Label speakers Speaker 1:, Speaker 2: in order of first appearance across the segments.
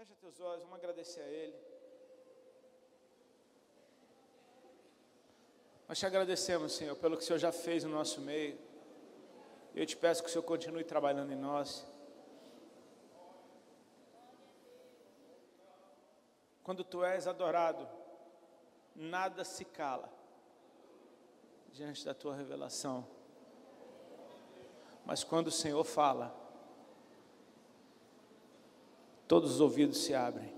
Speaker 1: Fecha teus olhos, vamos agradecer a Ele. Nós te agradecemos, Senhor, pelo que o Senhor já fez no nosso meio. Eu te peço que o Senhor continue trabalhando em nós. Quando Tu és adorado, nada se cala diante da Tua revelação. Mas quando o Senhor fala, todos os ouvidos se abrem.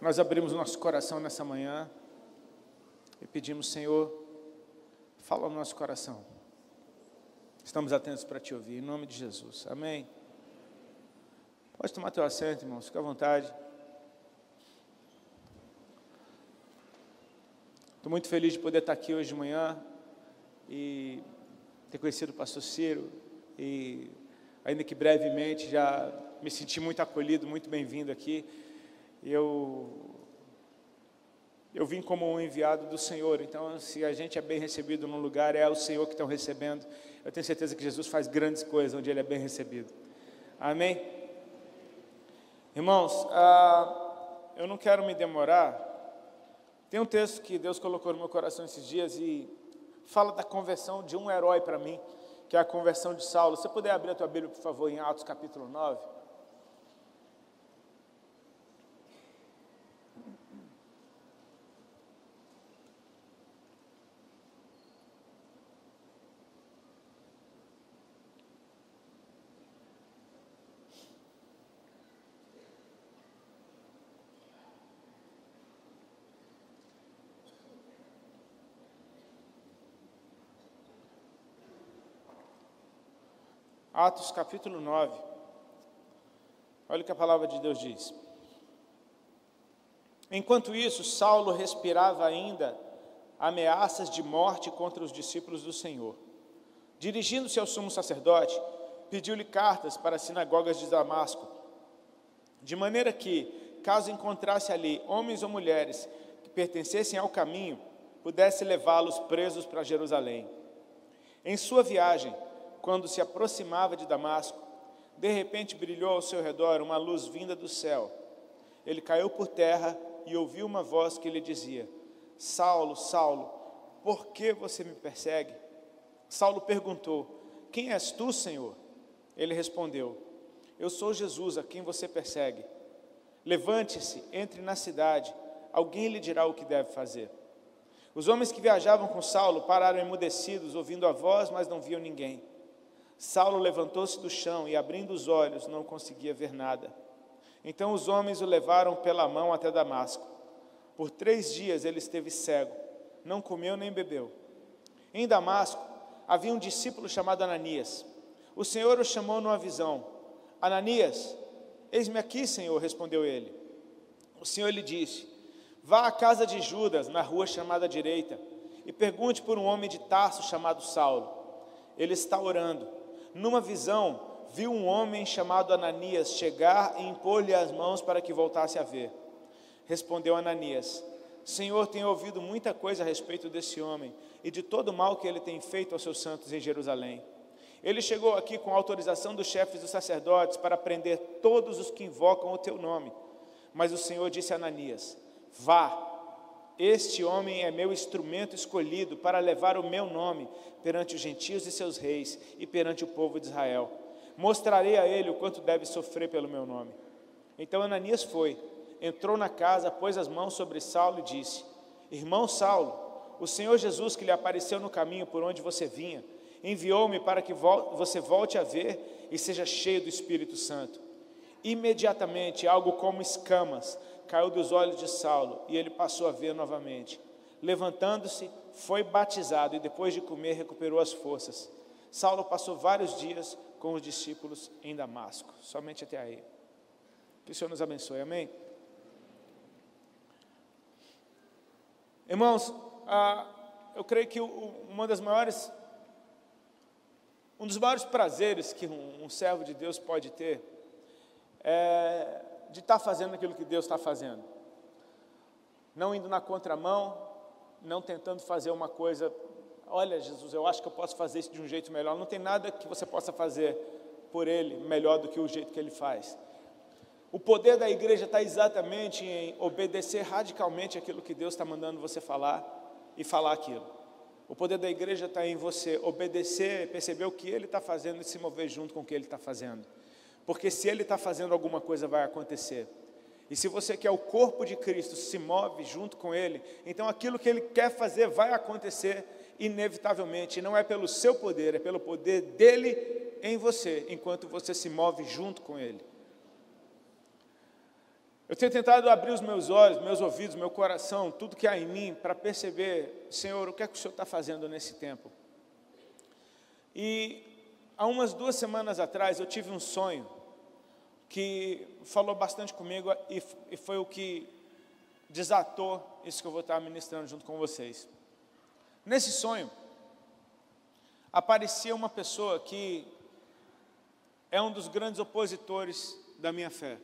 Speaker 1: Nós abrimos nosso coração nessa manhã e pedimos, Senhor, fala no nosso coração. Estamos atentos para Te ouvir, em nome de Jesus. Amém. Pode tomar teu assento, irmãos, fica à vontade. Estou muito feliz de poder estar aqui hoje de manhã e ter conhecido o pastor Ciro e, ainda que brevemente, já me senti muito acolhido, muito bem-vindo aqui. Eu vim como um enviado do Senhor, então se a gente é bem recebido num lugar, é o Senhor que está recebendo. Eu tenho certeza que Jesus faz grandes coisas onde Ele é bem recebido. Amém? Irmãos, eu não quero me demorar. Tem um texto que Deus colocou no meu coração esses dias e fala da conversão de um herói para mim, que é a conversão de Saulo. Se você puder abrir a tua Bíblia, por favor, em Atos capítulo 9. Atos capítulo 9, olha o que a palavra de Deus diz. Enquanto isso, Saulo respirava ainda ameaças de morte contra os discípulos do Senhor. Dirigindo-se ao sumo sacerdote, pediu-lhe cartas para as sinagogas de Damasco, de maneira que, caso encontrasse ali homens ou mulheres que pertencessem ao caminho, pudesse levá-los presos para Jerusalém. Em sua viagem, quando se aproximava de Damasco, de repente brilhou ao seu redor uma luz vinda do céu. Ele caiu por terra e ouviu uma voz que lhe dizia: Saulo, Saulo, por que você me persegue? Saulo perguntou: Quem és tu, Senhor? Ele respondeu: Eu sou Jesus, a quem você persegue. Levante-se, entre na cidade, alguém lhe dirá o que deve fazer. Os homens que viajavam com Saulo pararam emudecidos, ouvindo a voz, mas não viam ninguém. Saulo levantou-se do chão e, abrindo os olhos, não conseguia ver nada. Então os homens o levaram pela mão até Damasco. Por 3 dias ele esteve cego, não comeu nem bebeu. Em Damasco havia um discípulo chamado Ananias. O Senhor o chamou numa visão. Ananias, eis-me aqui, Senhor, respondeu ele. O Senhor lhe disse: Vá à casa de Judas, na rua chamada direita, e pergunte por um homem de Tarso chamado Saulo. Ele está orando. Numa visão, viu um homem chamado Ananias chegar e impor-lhe as mãos para que voltasse a ver. Respondeu Ananias: Senhor, tenho ouvido muita coisa a respeito desse homem e de todo o mal que ele tem feito aos seus santos em Jerusalém. Ele chegou aqui com autorização dos chefes dos sacerdotes para prender todos os que invocam o teu nome. Mas o Senhor disse a Ananias: Vá, este homem é meu instrumento escolhido para levar o meu nome perante os gentios e seus reis e perante o povo de Israel. Mostrarei a ele o quanto deve sofrer pelo meu nome. Então Ananias foi, entrou na casa, pôs as mãos sobre Saulo e disse: Irmão Saulo, o Senhor Jesus, que lhe apareceu no caminho por onde você vinha, enviou-me para que você volte a ver e seja cheio do Espírito Santo. Imediatamente, algo como escamas caiu dos olhos de Saulo e ele passou a ver novamente. Levantando-se, foi batizado e depois de comer recuperou as forças. Saulo passou vários dias com os discípulos em Damasco, somente até aí. Que o Senhor nos abençoe, amém? Irmãos, eu creio que um dos maiores prazeres que um servo de Deus pode ter é de estar fazendo aquilo que Deus está fazendo, não indo na contramão, não tentando fazer uma coisa, olha Jesus, eu acho que eu posso fazer isso de um jeito melhor. Não tem nada que você possa fazer por Ele melhor do que o jeito que Ele faz. O poder da igreja está exatamente em obedecer radicalmente aquilo que Deus está mandando você falar e falar aquilo. O poder da igreja está em você obedecer, perceber o que Ele está fazendo e se mover junto com o que Ele está fazendo. Porque se Ele está fazendo alguma coisa, vai acontecer. E se você quer o corpo de Cristo, se move junto com Ele, então aquilo que Ele quer fazer vai acontecer inevitavelmente. E não é pelo seu poder, é pelo poder dEle em você, enquanto você se move junto com Ele. Eu tenho tentado abrir os meus olhos, meus ouvidos, meu coração, tudo que há em mim, para perceber, Senhor, o que é que o Senhor está fazendo nesse tempo. E há umas 2 semanas atrás eu tive um sonho que falou bastante comigo e foi o que desatou isso que eu vou estar ministrando junto com vocês. Nesse sonho, aparecia uma pessoa que é um dos grandes opositores da minha fé.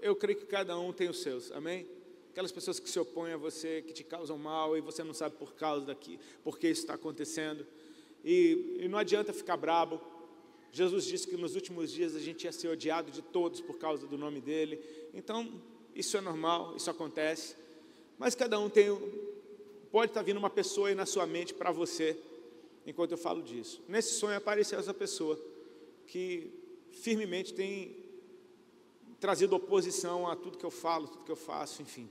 Speaker 1: Eu creio que cada um tem os seus, amém? Aquelas pessoas que se opõem a você, que te causam mal e você não sabe por que isso está acontecendo. E não adianta ficar brabo. Jesus disse que nos últimos dias a gente ia ser odiado de todos por causa do nome dele. Então, isso é normal, isso acontece. Mas cada um pode estar vindo uma pessoa aí na sua mente para você, enquanto eu falo disso. Nesse sonho apareceu essa pessoa que firmemente tem trazido oposição a tudo que eu falo, tudo que eu faço, enfim.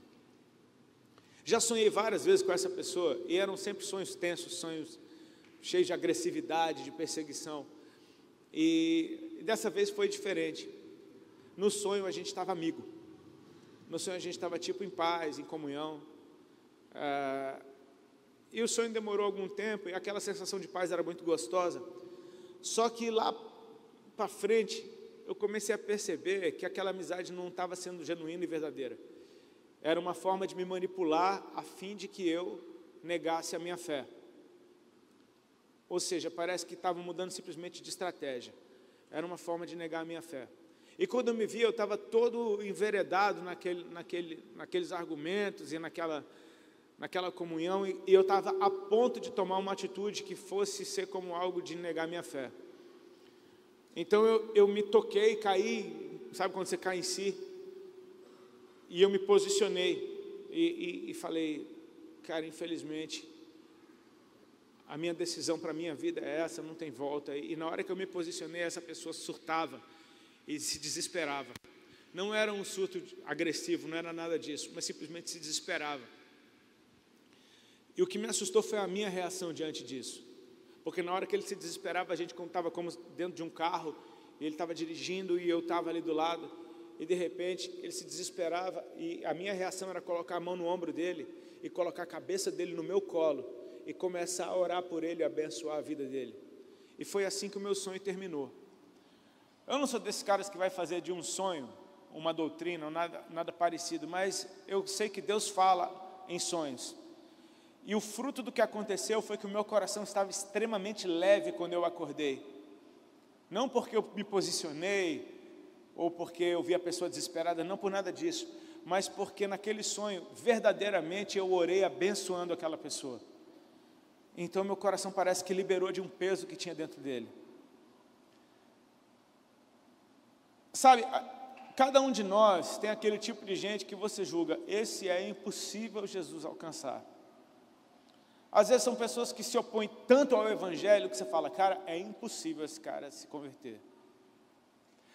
Speaker 1: Já sonhei várias vezes com essa pessoa e eram sempre sonhos tensos, sonhos cheios de agressividade, de perseguição. E dessa vez foi diferente. No sonho a gente estava amigo. No sonho a gente estava tipo em paz, em comunhão. E o sonho demorou algum tempo e aquela sensação de paz era muito gostosa. Só que lá para frente eu comecei a perceber que aquela amizade não estava sendo genuína e verdadeira. Era uma forma de me manipular a fim de que eu negasse a minha fé. Ou seja, parece que estava mudando simplesmente de estratégia. Era uma forma de negar a minha fé. E quando eu me vi, eu estava todo enveredado naqueles argumentos e naquela comunhão, e eu estava a ponto de tomar uma atitude que fosse ser como algo de negar a minha fé. Então eu me toquei, caí, sabe quando você cai em si? E eu me posicionei e falei, cara, infelizmente, a minha decisão para a minha vida é essa, não tem volta. E na hora que eu me posicionei, essa pessoa surtava e se desesperava. Não era um surto agressivo, não era nada disso, mas simplesmente se desesperava. E o que me assustou foi a minha reação diante disso. Porque na hora que ele se desesperava, a gente estava como dentro de um carro, e ele estava dirigindo e eu estava ali do lado, e de repente ele se desesperava, e a minha reação era colocar a mão no ombro dele, e colocar a cabeça dele no meu colo, e começar a orar por ele e abençoar a vida dele. E foi assim que o meu sonho terminou. Eu não sou desses caras que vai fazer de um sonho uma doutrina, ou nada parecido, mas eu sei que Deus fala em sonhos. E o fruto do que aconteceu foi que o meu coração estava extremamente leve quando eu acordei. Não porque eu me posicionei, ou porque eu vi a pessoa desesperada, não por nada disso, mas porque naquele sonho, verdadeiramente, eu orei abençoando aquela pessoa. Então meu coração parece que liberou de um peso que tinha dentro dele. Sabe, cada um de nós tem aquele tipo de gente que você julga, esse é impossível Jesus alcançar. Às vezes são pessoas que se opõem tanto ao Evangelho que você fala, cara, é impossível esse cara se converter.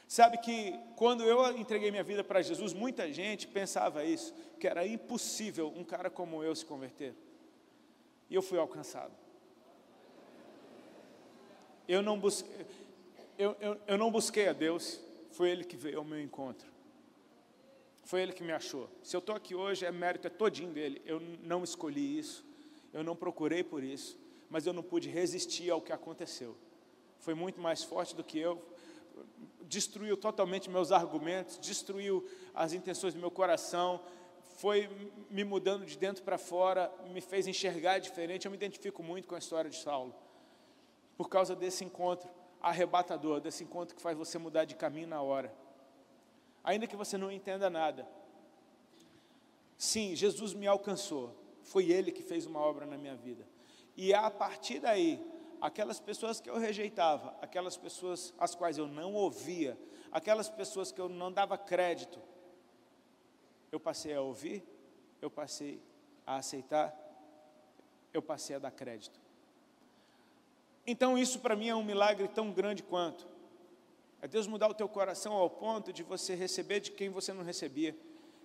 Speaker 1: Sabe que quando eu entreguei minha vida para Jesus, muita gente pensava isso, que era impossível um cara como eu se converter. E eu fui alcançado. Eu não busquei a Deus, foi Ele que veio ao meu encontro. Foi Ele que me achou. Se eu estou aqui hoje, mérito é todinho dele. Eu não escolhi isso. Eu não procurei por isso, mas eu não pude resistir ao que aconteceu. Foi muito mais forte do que eu, destruiu totalmente meus argumentos, destruiu as intenções do meu coração, foi me mudando de dentro para fora, me fez enxergar diferente. Eu me identifico muito com a história de Saulo, por causa desse encontro arrebatador, desse encontro que faz você mudar de caminho na hora. Ainda que você não entenda nada. Sim, Jesus me alcançou. Foi Ele que fez uma obra na minha vida. E a partir daí, aquelas pessoas que eu rejeitava, aquelas pessoas às quais eu não ouvia, aquelas pessoas que eu não dava crédito, eu passei a ouvir, eu passei a aceitar, eu passei a dar crédito. Então isso para mim é um milagre tão grande quanto. É Deus mudar o teu coração ao ponto de você receber de quem você não recebia,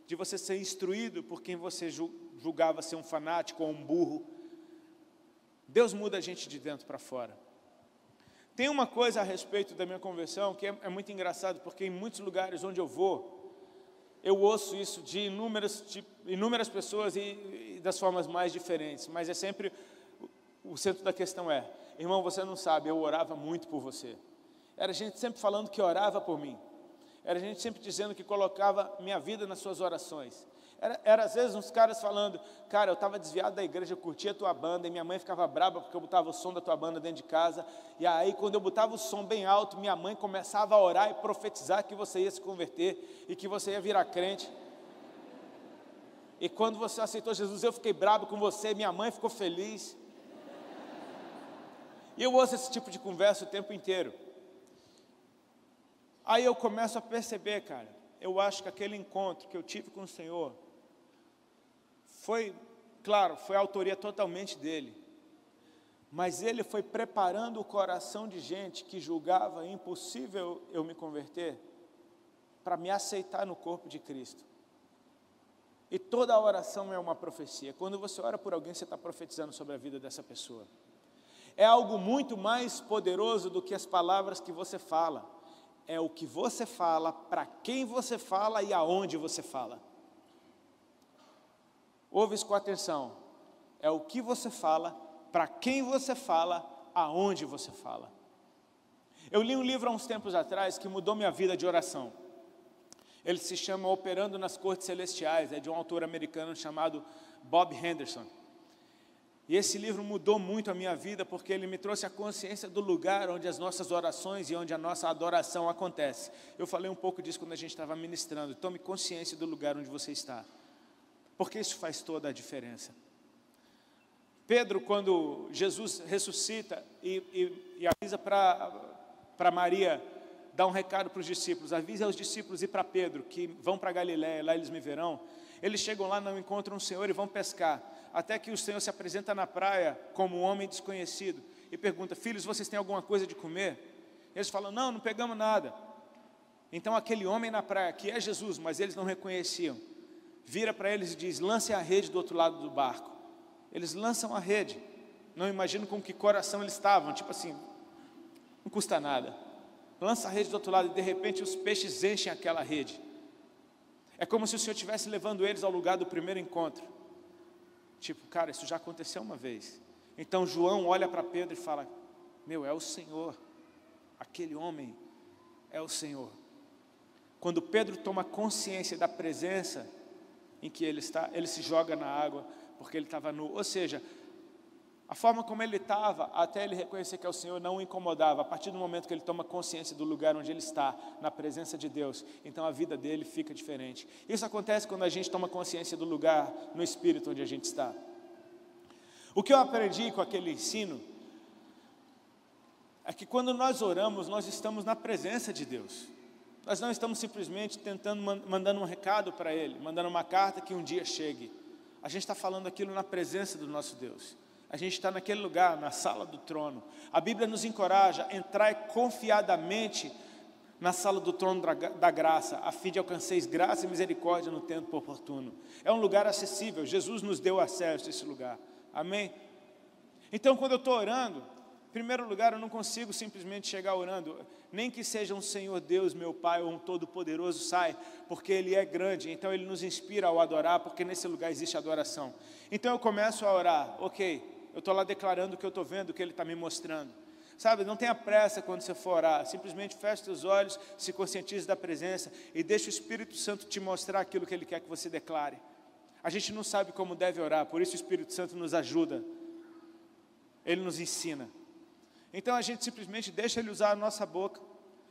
Speaker 1: de você ser instruído por quem você julgava ser um fanático ou um burro. Deus muda a gente de dentro para fora. Tem uma coisa a respeito da minha conversão que é muito engraçado, porque em muitos lugares onde eu vou, eu ouço isso de inúmeras pessoas e das formas mais diferentes, mas é sempre, o centro da questão é: irmão, você não sabe, eu orava muito por você. Era gente sempre falando que orava por mim. Era gente sempre dizendo que colocava minha vida nas suas orações. Era às vezes uns caras falando: cara, eu estava desviado da igreja, eu curtia a tua banda, e minha mãe ficava brava porque eu botava o som da tua banda dentro de casa, e aí quando eu botava o som bem alto, minha mãe começava a orar e profetizar que você ia se converter, e que você ia virar crente. E quando você aceitou Jesus, eu fiquei bravo com você, minha mãe ficou feliz. E eu ouço esse tipo de conversa o tempo inteiro. Aí eu começo a perceber, cara, eu acho que aquele encontro que eu tive com o Senhor foi, claro, foi a autoria totalmente dele, mas ele foi preparando o coração de gente que julgava impossível eu me converter, para me aceitar no corpo de Cristo. E toda oração é uma profecia. Quando você ora por alguém, você está profetizando sobre a vida dessa pessoa. É algo muito mais poderoso do que as palavras que você fala. É o que você fala, para quem você fala e aonde você fala. Ouve isso com atenção. É o que você fala, para quem você fala, aonde você fala. Eu li um livro há uns tempos atrás que mudou minha vida de oração. Ele se chama Operando nas Cortes Celestiais, é de um autor americano chamado Bob Henderson. E esse livro mudou muito a minha vida, porque ele me trouxe a consciência do lugar onde as nossas orações e onde a nossa adoração acontece. Eu falei um pouco disso quando a gente estava ministrando. Tome consciência do lugar onde você está, porque isso faz toda a diferença. Pedro, quando Jesus ressuscita e avisa para Maria, dá um recado para os discípulos, avisa aos discípulos e para Pedro, que vão para Galiléia, lá eles me verão. Eles chegam lá, não encontram o Senhor e vão pescar, até que o Senhor se apresenta na praia como um homem desconhecido e pergunta: filhos, vocês têm alguma coisa de comer? Eles falam: não pegamos nada. Então aquele homem na praia, que é Jesus, mas eles não reconheciam, vira para eles e diz: lancem a rede do outro lado do barco. Eles lançam a rede. Não imagino com que coração eles estavam, tipo assim, não custa nada. Lança a rede do outro lado e de repente os peixes enchem aquela rede. É como se o Senhor estivesse levando eles ao lugar do primeiro encontro. Tipo, cara, isso já aconteceu uma vez. Então João olha para Pedro e fala: meu, é o Senhor. Aquele homem é o Senhor. Quando Pedro toma consciência da presença em que ele está, ele se joga na água, porque ele estava nu. Ou seja, a forma como ele estava, até ele reconhecer que é o Senhor, não o incomodava. A partir do momento que ele toma consciência do lugar onde ele está, na presença de Deus, então a vida dele fica diferente. Isso acontece quando a gente toma consciência do lugar no Espírito onde a gente está. O que eu aprendi com aquele ensino é que quando nós oramos, nós estamos na presença de Deus. Nós não estamos simplesmente mandando um recado para Ele, mandando uma carta que um dia chegue. A gente está falando aquilo na presença do nosso Deus. A gente está naquele lugar, na sala do trono. A Bíblia nos encoraja a entrar confiadamente na sala do trono da graça, a fim de alcanceis graça e misericórdia no tempo oportuno. É um lugar acessível, Jesus nos deu acesso a esse lugar. Amém? Então, quando eu estou orando, em primeiro lugar, eu não consigo simplesmente chegar orando, nem que seja um Senhor Deus, meu Pai, ou um Todo-Poderoso, sai, porque Ele é grande, então Ele nos inspira ao adorar, porque nesse lugar existe adoração. Então eu começo a orar, ok, eu estou lá declarando o que eu estou vendo, o que Ele está me mostrando. Sabe, não tenha pressa quando você for orar, simplesmente feche os olhos, se conscientize da presença e deixe o Espírito Santo te mostrar aquilo que Ele quer que você declare. A gente não sabe como deve orar, por isso o Espírito Santo nos ajuda, Ele nos ensina. Então a gente simplesmente deixa Ele usar a nossa boca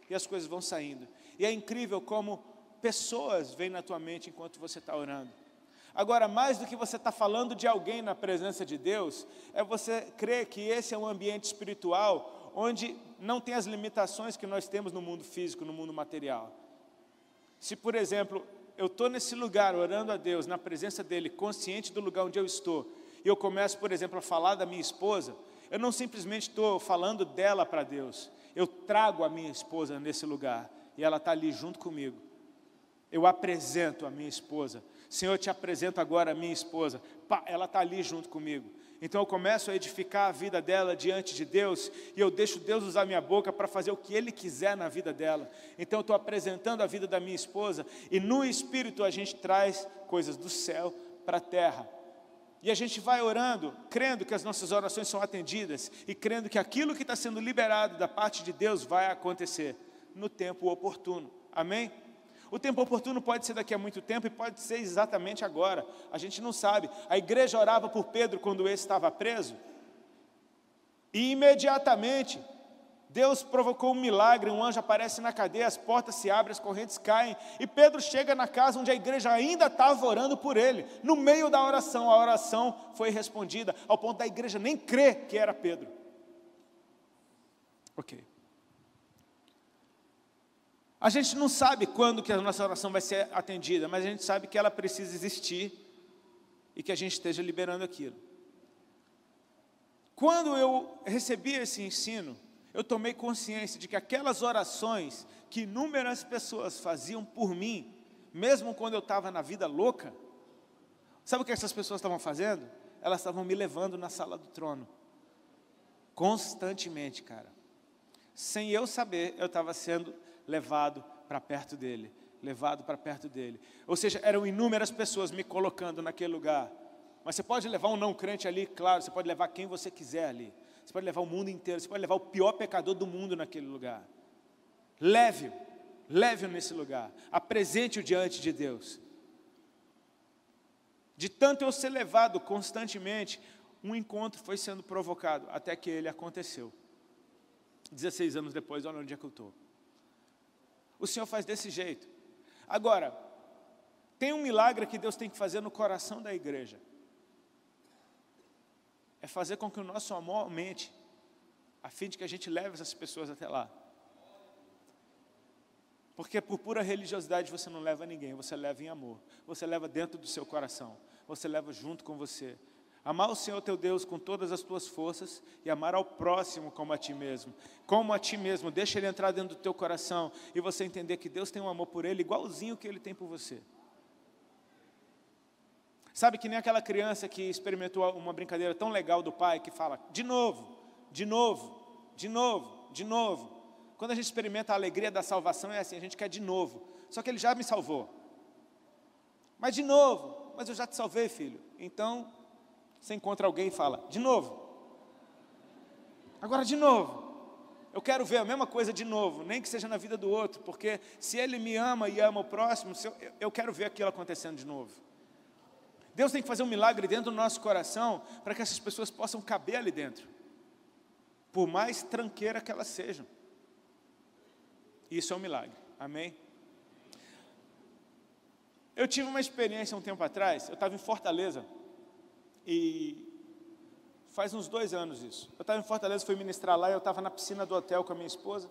Speaker 1: e as coisas vão saindo. E é incrível como pessoas vêm na tua mente enquanto você está orando. Agora, mais do que você está falando de alguém na presença de Deus, é você crer que esse é um ambiente espiritual onde não tem as limitações que nós temos no mundo físico, no mundo material. Se, por exemplo, eu estou nesse lugar orando a Deus, na presença dEle, consciente do lugar onde eu estou, e eu começo, por exemplo, a falar da minha esposa, eu não simplesmente estou falando dela para Deus, eu trago a minha esposa nesse lugar, e ela está ali junto comigo. Eu apresento a minha esposa. Senhor, eu te apresento agora a minha esposa. Pá, ela está ali junto comigo. Então eu começo a edificar a vida dela diante de Deus, e eu deixo Deus usar minha boca para fazer o que Ele quiser na vida dela. Então eu estou apresentando a vida da minha esposa, e no Espírito a gente traz coisas do céu para a terra. E a gente vai orando, crendo que as nossas orações são atendidas, e crendo que aquilo que está sendo liberado da parte de Deus vai acontecer no tempo oportuno. Amém? O tempo oportuno pode ser daqui a muito tempo e pode ser exatamente agora. A gente não sabe. A igreja orava por Pedro quando esse estava preso. E imediatamente, Deus provocou um milagre, um anjo aparece na cadeia, as portas se abrem, as correntes caem. E Pedro chega na casa onde a igreja ainda estava orando por ele. No meio da oração, a oração foi respondida, ao ponto da igreja nem crer que era Pedro. Ok. A gente não sabe quando que a nossa oração vai ser atendida, mas a gente sabe que ela precisa existir e que a gente esteja liberando aquilo. Quando eu recebi esse ensino, eu tomei consciência de que aquelas orações que inúmeras pessoas faziam por mim, mesmo quando eu estava na vida louca, sabe o que essas pessoas estavam fazendo? Elas estavam me levando na sala do trono, constantemente, cara. Sem eu saber, eu estava sendo levado para perto dele, levado para perto dele. Ou seja, eram inúmeras pessoas me colocando naquele lugar. Mas você pode levar um não crente ali, claro, você pode levar quem você quiser ali. Você pode levar o mundo inteiro, você pode levar o pior pecador do mundo naquele lugar. Leve-o nesse lugar, apresente-o diante de Deus. De tanto eu ser levado constantemente, um encontro foi sendo provocado, até que ele aconteceu. 16 anos depois, olha onde é que eu estou. O Senhor faz desse jeito. Agora, tem um milagre que Deus tem que fazer no coração da igreja. É fazer com que o nosso amor aumente, a fim de que a gente leve essas pessoas até lá. Porque por pura religiosidade você não leva ninguém, você leva em amor. Você leva dentro do seu coração, você leva junto com você. Amar o Senhor teu Deus com todas as tuas forças e amar ao próximo como a ti mesmo. Como a ti mesmo, deixa ele entrar dentro do teu coração e você entender que Deus tem um amor por ele igualzinho que ele tem por você. Sabe que nem aquela criança que experimentou uma brincadeira tão legal do pai que fala, de novo, de novo, de novo, de novo. Quando a gente experimenta a alegria da salvação é assim, a gente quer de novo. Só que ele já me salvou. Mas de novo, mas eu já te salvei, filho. Então, você encontra alguém e fala, de novo. Agora de novo. Eu quero ver a mesma coisa de novo, nem que seja na vida do outro, porque se ele me ama e ama o próximo, eu quero ver aquilo acontecendo de novo. Deus tem que fazer um milagre dentro do nosso coração, para que essas pessoas possam caber ali dentro, por mais tranqueira que elas sejam. Isso é um milagre, amém? Eu tive uma experiência um tempo atrás, eu estava em Fortaleza, e faz uns 2 anos isso. Eu estava em Fortaleza, fui ministrar lá, eu estava na piscina do hotel com a minha esposa,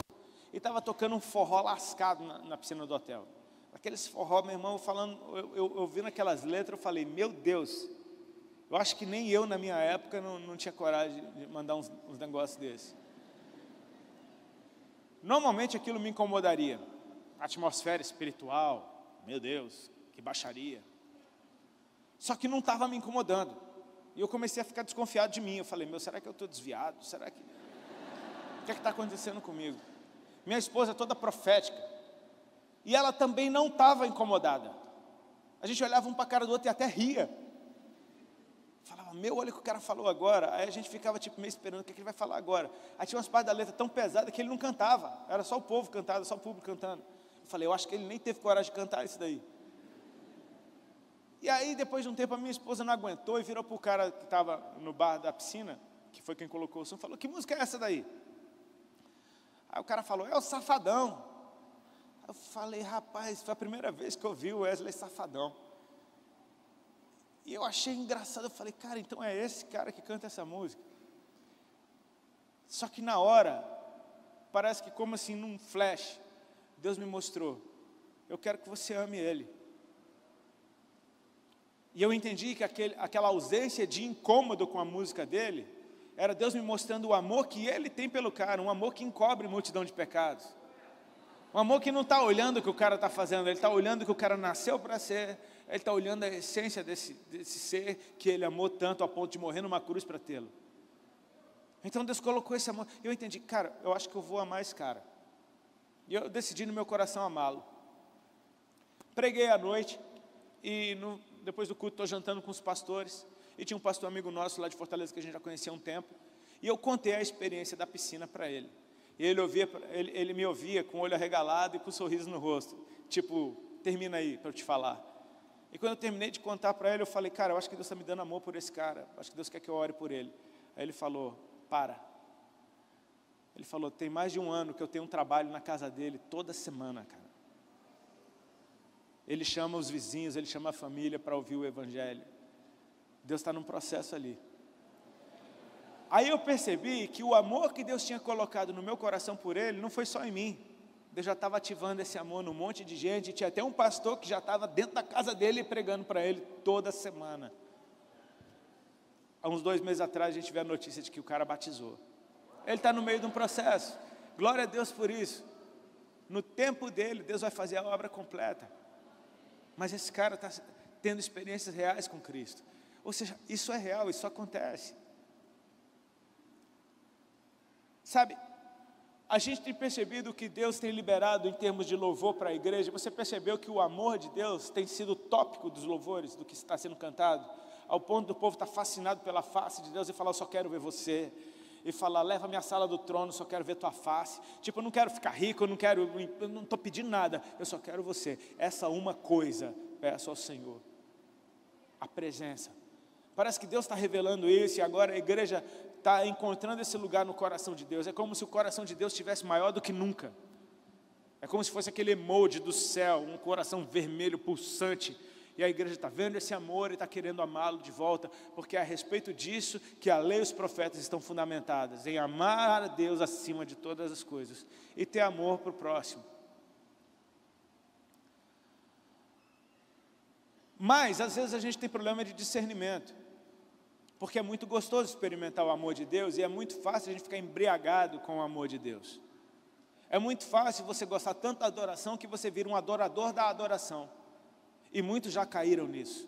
Speaker 1: e estava tocando um forró lascado na piscina do hotel. Aqueles forró, meu irmão, falando, eu vi naquelas letras, eu falei, meu Deus, eu acho que nem eu na minha época não tinha coragem de mandar uns negócios desses. Normalmente aquilo me incomodaria, atmosfera espiritual, meu Deus, que baixaria. Só que não estava me incomodando. E eu comecei a ficar desconfiado de mim. Eu falei, será que eu estou desviado? Será que... O que é que está acontecendo comigo? Minha esposa é toda profética. E ela também não estava incomodada. A gente olhava um para a cara do outro e até ria. Falava, olha o que o cara falou agora. Aí a gente ficava meio esperando o que ele vai falar agora. Aí tinha umas partes da letra tão pesadas que ele não cantava. Era só o povo cantando, só o público cantando. Eu falei, eu acho que ele nem teve coragem de cantar isso daí. E aí, depois de um tempo, a minha esposa não aguentou e virou para o cara que estava no bar da piscina, que foi quem colocou o som, falou, que música é essa daí? Aí o cara falou, é o Safadão. Eu falei, rapaz, foi a primeira vez que eu vi o Wesley Safadão. E eu achei engraçado, eu falei, cara, então é esse cara que canta essa música. Só que na hora, parece que como assim num flash, Deus me mostrou, eu quero que você ame Ele. E eu entendi que aquela ausência de incômodo com a música dele, era Deus me mostrando o amor que Ele tem pelo cara, um amor que encobre multidão de pecados. Um amor que não está olhando o que o cara está fazendo, ele está olhando o que o cara nasceu para ser, ele está olhando a essência desse ser que ele amou tanto a ponto de morrer numa cruz para tê-lo. Então Deus colocou esse amor, eu entendi, cara, eu acho que eu vou amar esse cara. E eu decidi no meu coração amá-lo. Preguei à noite, e depois do culto estou jantando com os pastores, e tinha um pastor amigo nosso lá de Fortaleza, que a gente já conhecia há um tempo, e eu contei a experiência da piscina para ele. E ele me ouvia com o olho arregalado e com um sorriso no rosto, tipo, termina aí para eu te falar. E quando eu terminei de contar para ele, eu falei, cara, eu acho que Deus está me dando amor por esse cara, acho que Deus quer que eu ore por ele. Aí ele falou, para. Ele falou, tem mais de um ano que eu tenho um trabalho na casa dele toda semana, cara. Ele chama os vizinhos, ele chama a família para ouvir o evangelho. Deus está num processo ali. Aí eu percebi que o amor que Deus tinha colocado no meu coração por ele, não foi só em mim. Deus já estava ativando esse amor num monte de gente, e tinha até um pastor que já estava dentro da casa dele pregando para ele toda semana. Há uns 2 meses atrás a gente viu a notícia de que o cara batizou. Ele está no meio de um processo, glória a Deus por isso. No tempo dele, Deus vai fazer a obra completa. Mas esse cara está tendo experiências reais com Cristo. Ou seja, isso é real, isso acontece. Sabe, a gente tem percebido que Deus tem liberado em termos de louvor para a igreja. Você percebeu que o amor de Deus tem sido o tópico dos louvores, do que está sendo cantado, ao ponto do povo estar fascinado pela face de Deus e falar, eu só quero ver você. E falar, leva-me à sala do trono, só quero ver tua face. Tipo, eu não quero ficar rico, eu não estou pedindo nada, eu só quero você. Essa uma coisa, peço ao Senhor. A presença. Parece que Deus está revelando isso, e agora a igreja está encontrando esse lugar no coração de Deus. É como se o coração de Deus estivesse maior do que nunca. É como se fosse aquele emoji do céu, um coração vermelho pulsante. E a igreja está vendo esse amor e está querendo amá-lo de volta, porque é a respeito disso que a lei e os profetas estão fundamentadas, em amar a Deus acima de todas as coisas e ter amor para o próximo. Mas, às vezes, a gente tem problema de discernimento, porque é muito gostoso experimentar o amor de Deus, e é muito fácil a gente ficar embriagado com o amor de Deus. É muito fácil você gostar tanto da adoração, que você vira um adorador da adoração. E muitos já caíram nisso,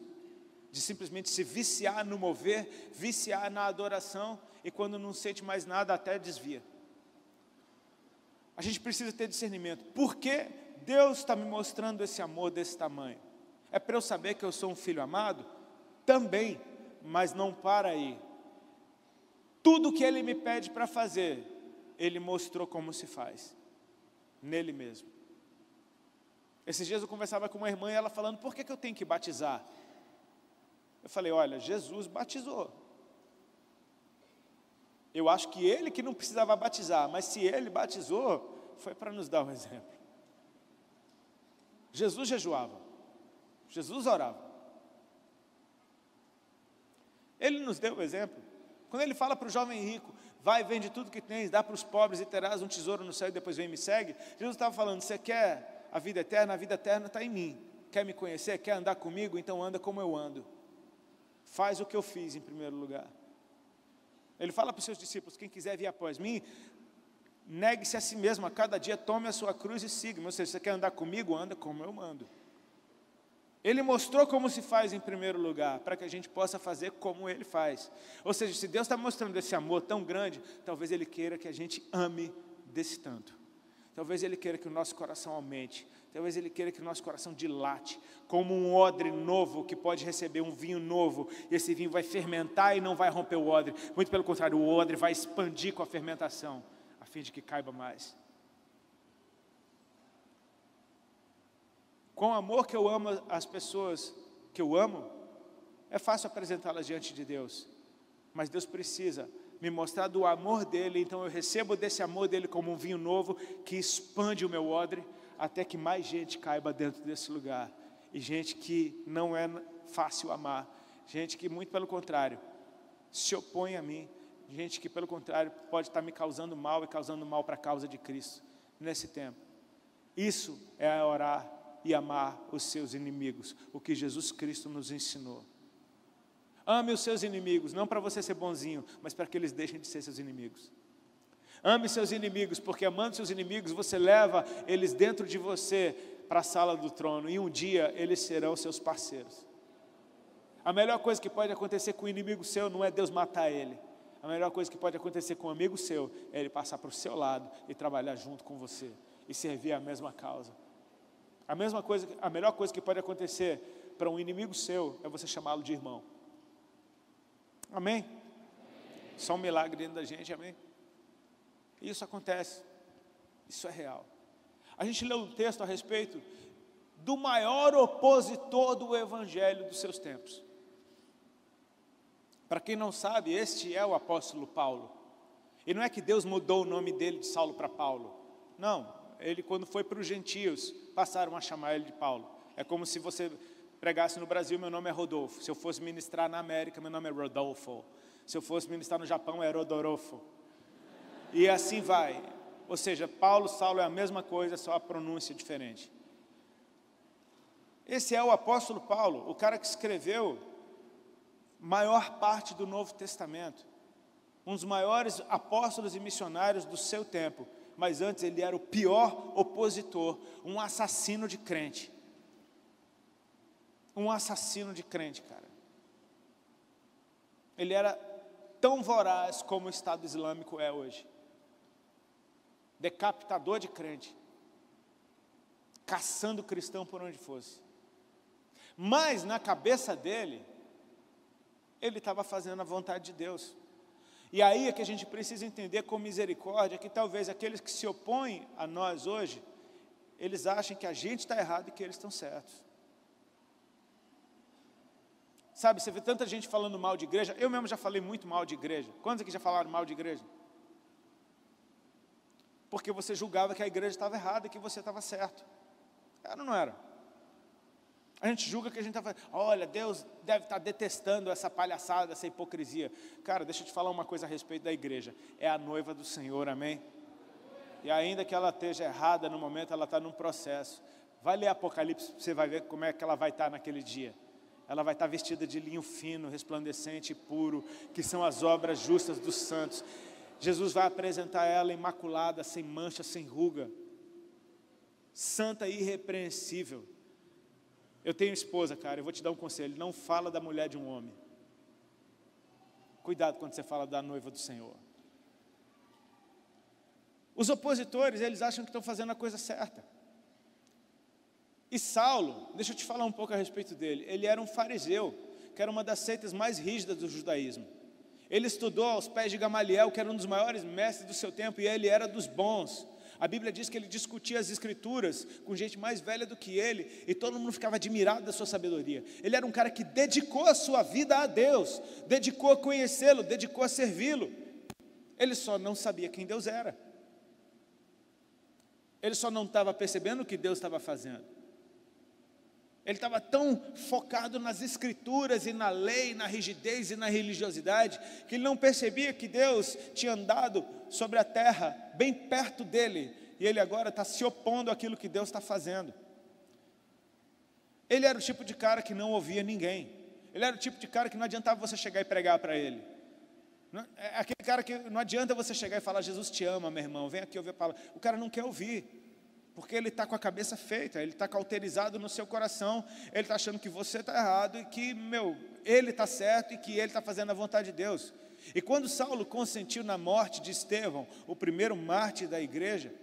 Speaker 1: de simplesmente se viciar no mover, viciar na adoração, e quando não sente mais nada, até desvia. A gente precisa ter discernimento. Por que Deus está me mostrando esse amor desse tamanho? É para eu saber que eu sou um filho amado? Também, mas não para aí. Tudo que Ele me pede para fazer, Ele mostrou como se faz, nele mesmo. Esses dias eu conversava com uma irmã e ela falando, por que eu tenho que batizar? Eu falei, olha, Jesus batizou. Eu acho que Ele que não precisava batizar, mas se Ele batizou, foi para nos dar um exemplo. Jesus jejuava, Jesus orava. Ele nos deu o exemplo. Quando Ele fala para o jovem rico, vai, vende tudo que tens, dá para os pobres e terás um tesouro no céu e depois vem e me segue. Jesus estava falando, você quer a vida eterna está em mim. Quer me conhecer? Quer andar comigo? Então anda como eu ando. Faz o que eu fiz em primeiro lugar. Ele fala para os seus discípulos, quem quiser vir após mim, negue-se a si mesmo, a cada dia tome a sua cruz e siga-me. Ou seja, você quer andar comigo? Anda como eu mando. Ele mostrou como se faz em primeiro lugar, para que a gente possa fazer como Ele faz. Ou seja, se Deus está mostrando esse amor tão grande, talvez Ele queira que a gente ame desse tanto. Talvez Ele queira que o nosso coração aumente. Talvez Ele queira que o nosso coração dilate, como um odre novo que pode receber um vinho novo, e esse vinho vai fermentar e não vai romper o odre. Muito pelo contrário, o odre vai expandir com a fermentação, a fim de que caiba mais. Com o amor que eu amo as pessoas que eu amo, é fácil apresentá-las diante de Deus. Mas Deus precisa me mostrar do amor dEle, então eu recebo desse amor dEle como um vinho novo, que expande o meu odre, até que mais gente caiba dentro desse lugar. E gente que não é fácil amar, gente que muito pelo contrário, se opõe a mim, gente que, pelo contrário, pode estar me causando mal e causando mal para a causa de Cristo nesse tempo. Isso é orar e amar os seus inimigos, o que Jesus Cristo nos ensinou. Ame os seus inimigos, não para você ser bonzinho, mas para que eles deixem de ser seus inimigos. Ame seus inimigos, porque amando seus inimigos, você leva eles dentro de você para a sala do trono, e um dia eles serão seus parceiros. A melhor coisa que pode acontecer com o inimigo seu não é Deus matar ele. A melhor coisa que pode acontecer com um amigo seu é ele passar para o seu lado e trabalhar junto com você e servir a mesma causa. A melhor coisa que pode acontecer para um inimigo seu é você chamá-lo de irmão. Amém? Só um milagre dentro da gente, amém? Isso acontece, isso é real. A gente leu um texto a respeito do maior opositor do evangelho dos seus tempos. Para quem não sabe, este é o apóstolo Paulo. E não é que Deus mudou o nome dele de Saulo para Paulo. Não, ele quando foi para os gentios, passaram a chamar ele de Paulo. É como se você pregasse no Brasil, meu nome é Rodolfo. Se eu fosse ministrar na América, meu nome é Rodolfo. Se eu fosse ministrar no Japão, é Rodorofo. E assim vai. Ou seja, Paulo, Saulo é a mesma coisa, só a pronúncia diferente. Esse é o apóstolo Paulo, o cara que escreveu maior parte do Novo Testamento. Um dos maiores apóstolos e missionários do seu tempo. Mas antes ele era o pior opositor, um assassino de crente. Um assassino de crente, cara. Ele era tão voraz como o Estado Islâmico é hoje. Decapitador de crente. Caçando cristão por onde fosse. Mas na cabeça dele, ele estava fazendo a vontade de Deus. E aí é que a gente precisa entender com misericórdia que talvez aqueles que se opõem a nós hoje, eles achem que a gente está errado e que eles estão certos. Sabe, você vê tanta gente falando mal de igreja. Eu mesmo já falei muito mal de igreja. Quantos aqui já falaram mal de igreja? Porque você julgava que a igreja estava errada e que você estava certo. Era ou não era? A gente julga que a gente está falando, olha, Deus deve estar detestando essa palhaçada, essa hipocrisia. Cara, deixa eu te falar uma coisa a respeito da igreja. É a noiva do Senhor, amém? E ainda que ela esteja errada no momento, ela está num processo. Vai ler Apocalipse, você vai ver como é que ela vai estar naquele dia. Ela vai estar vestida de linho fino, resplandecente e puro, que são as obras justas dos santos. Jesus vai apresentar ela imaculada, sem mancha, sem ruga, santa e irrepreensível. Eu tenho esposa, cara, eu vou te dar um conselho, não fala da mulher de um homem. Cuidado quando você fala da noiva do Senhor. Os opositores, eles acham que estão fazendo a coisa certa. E Saulo, deixa eu te falar um pouco a respeito dele. Ele era um fariseu, que era uma das seitas mais rígidas do judaísmo. Ele estudou aos pés de Gamaliel, que era um dos maiores mestres do seu tempo, e ele era dos bons. A Bíblia diz que ele discutia as escrituras com gente mais velha do que ele, e todo mundo ficava admirado da sua sabedoria. Ele era um cara que dedicou a sua vida a Deus, dedicou a conhecê-lo, dedicou a servi-lo. Ele só não sabia quem Deus era. Ele só não estava percebendo o que Deus estava fazendo. Ele estava tão focado nas escrituras e na lei, na rigidez e na religiosidade, que ele não percebia que Deus tinha andado sobre a terra, bem perto dele, e ele agora está se opondo àquilo que Deus está fazendo. Ele era o tipo de cara que não ouvia ninguém. Ele era o tipo de cara que não adiantava você chegar e pregar para ele. Aquele cara que não adianta você chegar e falar, Jesus te ama, meu irmão, vem aqui ouvir a palavra. O cara não quer ouvir. Porque ele está com a cabeça feita, ele está cauterizado no seu coração, ele está achando que você está errado e que, ele está certo e que ele está fazendo a vontade de Deus. E quando Saulo consentiu na morte de Estevão, o primeiro mártir da igreja,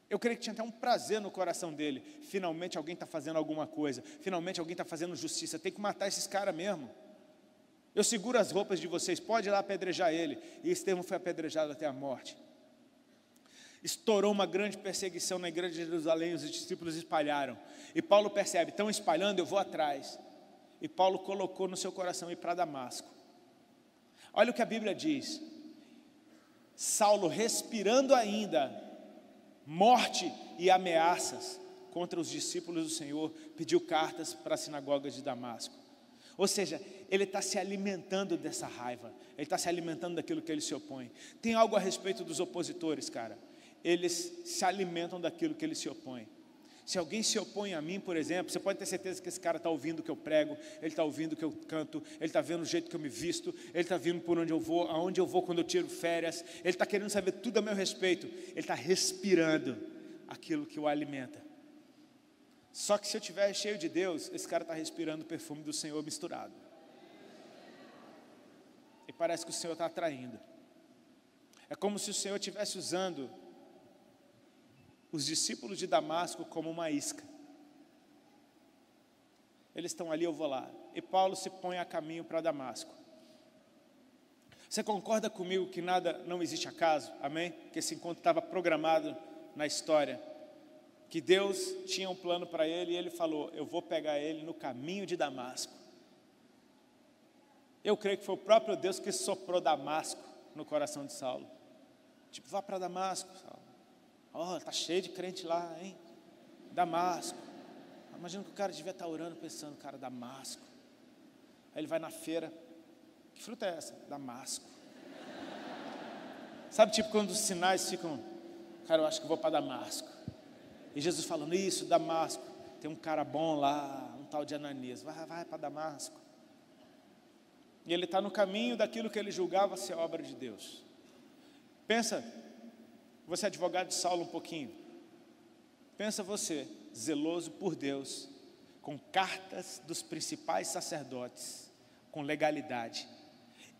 Speaker 1: eu creio que tinha até um prazer no coração dele. Finalmente alguém está fazendo alguma coisa, finalmente alguém está fazendo justiça, tem que matar esses caras mesmo. Eu seguro as roupas de vocês, pode ir lá apedrejar ele. E Estevão foi apedrejado até a morte. Estourou uma grande perseguição na igreja de Jerusalém, os discípulos espalharam. E Paulo percebe, estão espalhando, eu vou atrás. E Paulo colocou no seu coração ir para Damasco. Olha o que a Bíblia diz. Saulo, respirando ainda morte e ameaças contra os discípulos do Senhor, pediu cartas para as sinagogas de Damasco. Ou seja, ele está se alimentando dessa raiva, ele está se alimentando daquilo que ele se opõe. Tem algo a respeito dos opositores, cara. Eles se alimentam daquilo que eles se opõem. Se alguém se opõe a mim, por exemplo, você pode ter certeza que esse cara está ouvindo o que eu prego, ele está ouvindo o que eu canto, ele está vendo o jeito que eu me visto, ele está vendo por onde eu vou, aonde eu vou quando eu tiro férias, ele está querendo saber tudo a meu respeito, ele está respirando aquilo que o alimenta. Só que se eu estiver cheio de Deus, esse cara está respirando o perfume do Senhor misturado. E parece que o Senhor está atraindo. É como se o Senhor estivesse usando os discípulos de Damasco como uma isca. Eles estão ali, eu vou lá. E Paulo se põe a caminho para Damasco. Você concorda comigo que nada, não existe acaso? Amém? Que esse encontro estava programado na história. Que Deus tinha um plano para ele e ele falou, eu vou pegar ele no caminho de Damasco. Eu creio que foi o próprio Deus que soprou Damasco no coração de Saulo. Tipo, vá para Damasco, Saulo. Está cheio de crente lá, hein? Damasco. Imagina que o cara devia estar orando, pensando, cara, Damasco. Aí ele vai na feira. Que fruta é essa? Damasco. Sabe, tipo, quando os sinais ficam, cara, eu acho que vou para Damasco. E Jesus falando, isso, Damasco. Tem um cara bom lá, um tal de Ananias. Vai para Damasco. E ele está no caminho daquilo que ele julgava ser obra de Deus. Pensa, você é advogado de Saulo um pouquinho. Pensa você, zeloso por Deus, com cartas dos principais sacerdotes, com legalidade,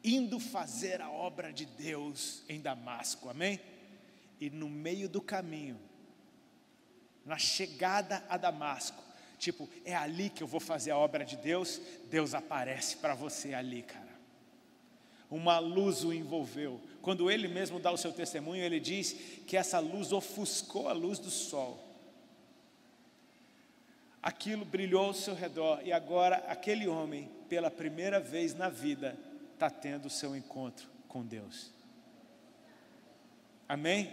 Speaker 1: indo fazer a obra de Deus em Damasco, amém? E no meio do caminho, na chegada a Damasco, tipo, é ali que eu vou fazer a obra de Deus, Deus aparece para você ali, cara. Uma luz o envolveu. Quando ele mesmo dá o seu testemunho, ele diz que essa luz ofuscou a luz do sol. Aquilo brilhou ao seu redor e agora aquele homem, pela primeira vez na vida, está tendo o seu encontro com Deus. Amém?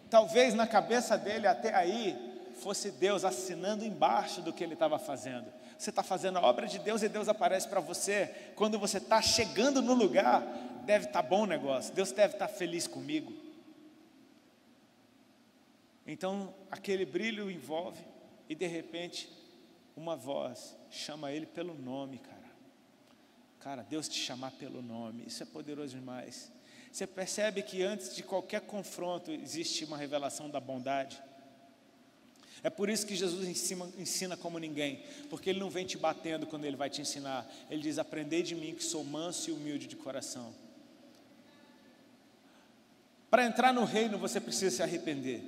Speaker 1: Talvez na cabeça dele até aí fosse Deus assinando embaixo do que ele estava fazendo. Você está fazendo a obra de Deus e Deus aparece para você. Quando você está chegando no lugar, deve estar bom o negócio, Deus deve estar feliz comigo. Então aquele brilho o envolve e de repente uma voz chama ele pelo nome, cara. Cara, Deus te chamar pelo nome, isso é poderoso demais. Você percebe que antes de qualquer confronto existe uma revelação da bondade. É por isso que Jesus ensina como ninguém, porque Ele não vem te batendo quando Ele vai te ensinar. Ele diz, aprendei de mim que sou manso e humilde de coração. Para entrar no reino você precisa se arrepender.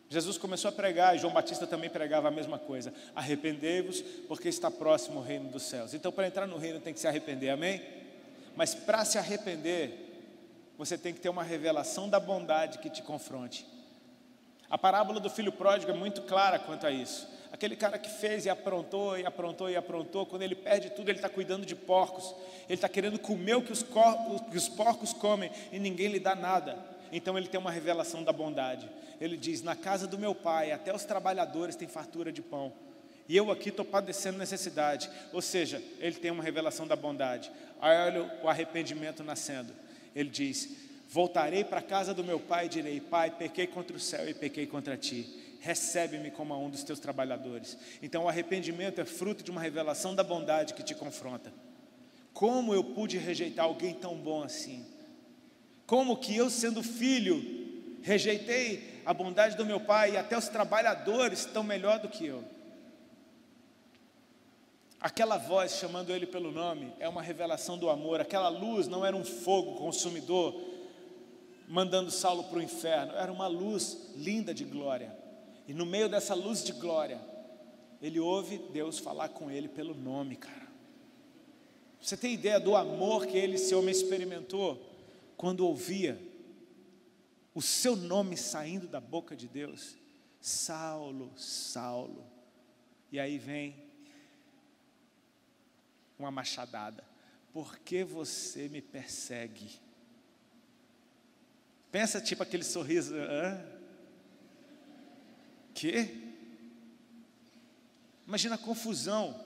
Speaker 1: Jesus começou a pregar, e João Batista também pregava a mesma coisa. Arrependei-vos, porque está próximo o reino dos céus. Então para entrar no reino tem que se arrepender, amém? Mas para se arrepender, você tem que ter uma revelação da bondade que te confronte. A parábola do filho pródigo é muito clara quanto a isso. Aquele cara que fez e aprontou, e aprontou, e aprontou, quando ele perde tudo, ele está cuidando de porcos. Ele está querendo comer o que os porcos comem, e ninguém lhe dá nada. Então ele tem uma revelação da bondade. Ele diz, na casa do meu pai, até os trabalhadores têm fartura de pão. E eu aqui estou padecendo necessidade. Ou seja, ele tem uma revelação da bondade. Aí olha o arrependimento nascendo. Ele diz, voltarei para a casa do meu pai e direi, pai, pequei contra o céu e pequei contra ti. Recebe-me como a um dos teus trabalhadores. Então o arrependimento é fruto de uma revelação da bondade que te confronta. Como eu pude rejeitar alguém tão bom assim? Como que eu, sendo filho, rejeitei a bondade do meu pai e até os trabalhadores estão melhor do que eu? Aquela voz chamando ele pelo nome é uma revelação do amor. Aquela luz não era um fogo consumidor mandando Saulo para o inferno, era uma luz linda de glória. E no meio dessa luz de glória, ele ouve Deus falar com ele pelo nome, cara. Você tem ideia do amor que esse homem experimentou quando ouvia o seu nome saindo da boca de Deus? Saulo, Saulo. E aí vem uma machadada. Por que você me persegue? Pensa tipo aquele sorriso. Que? Imagina a confusão.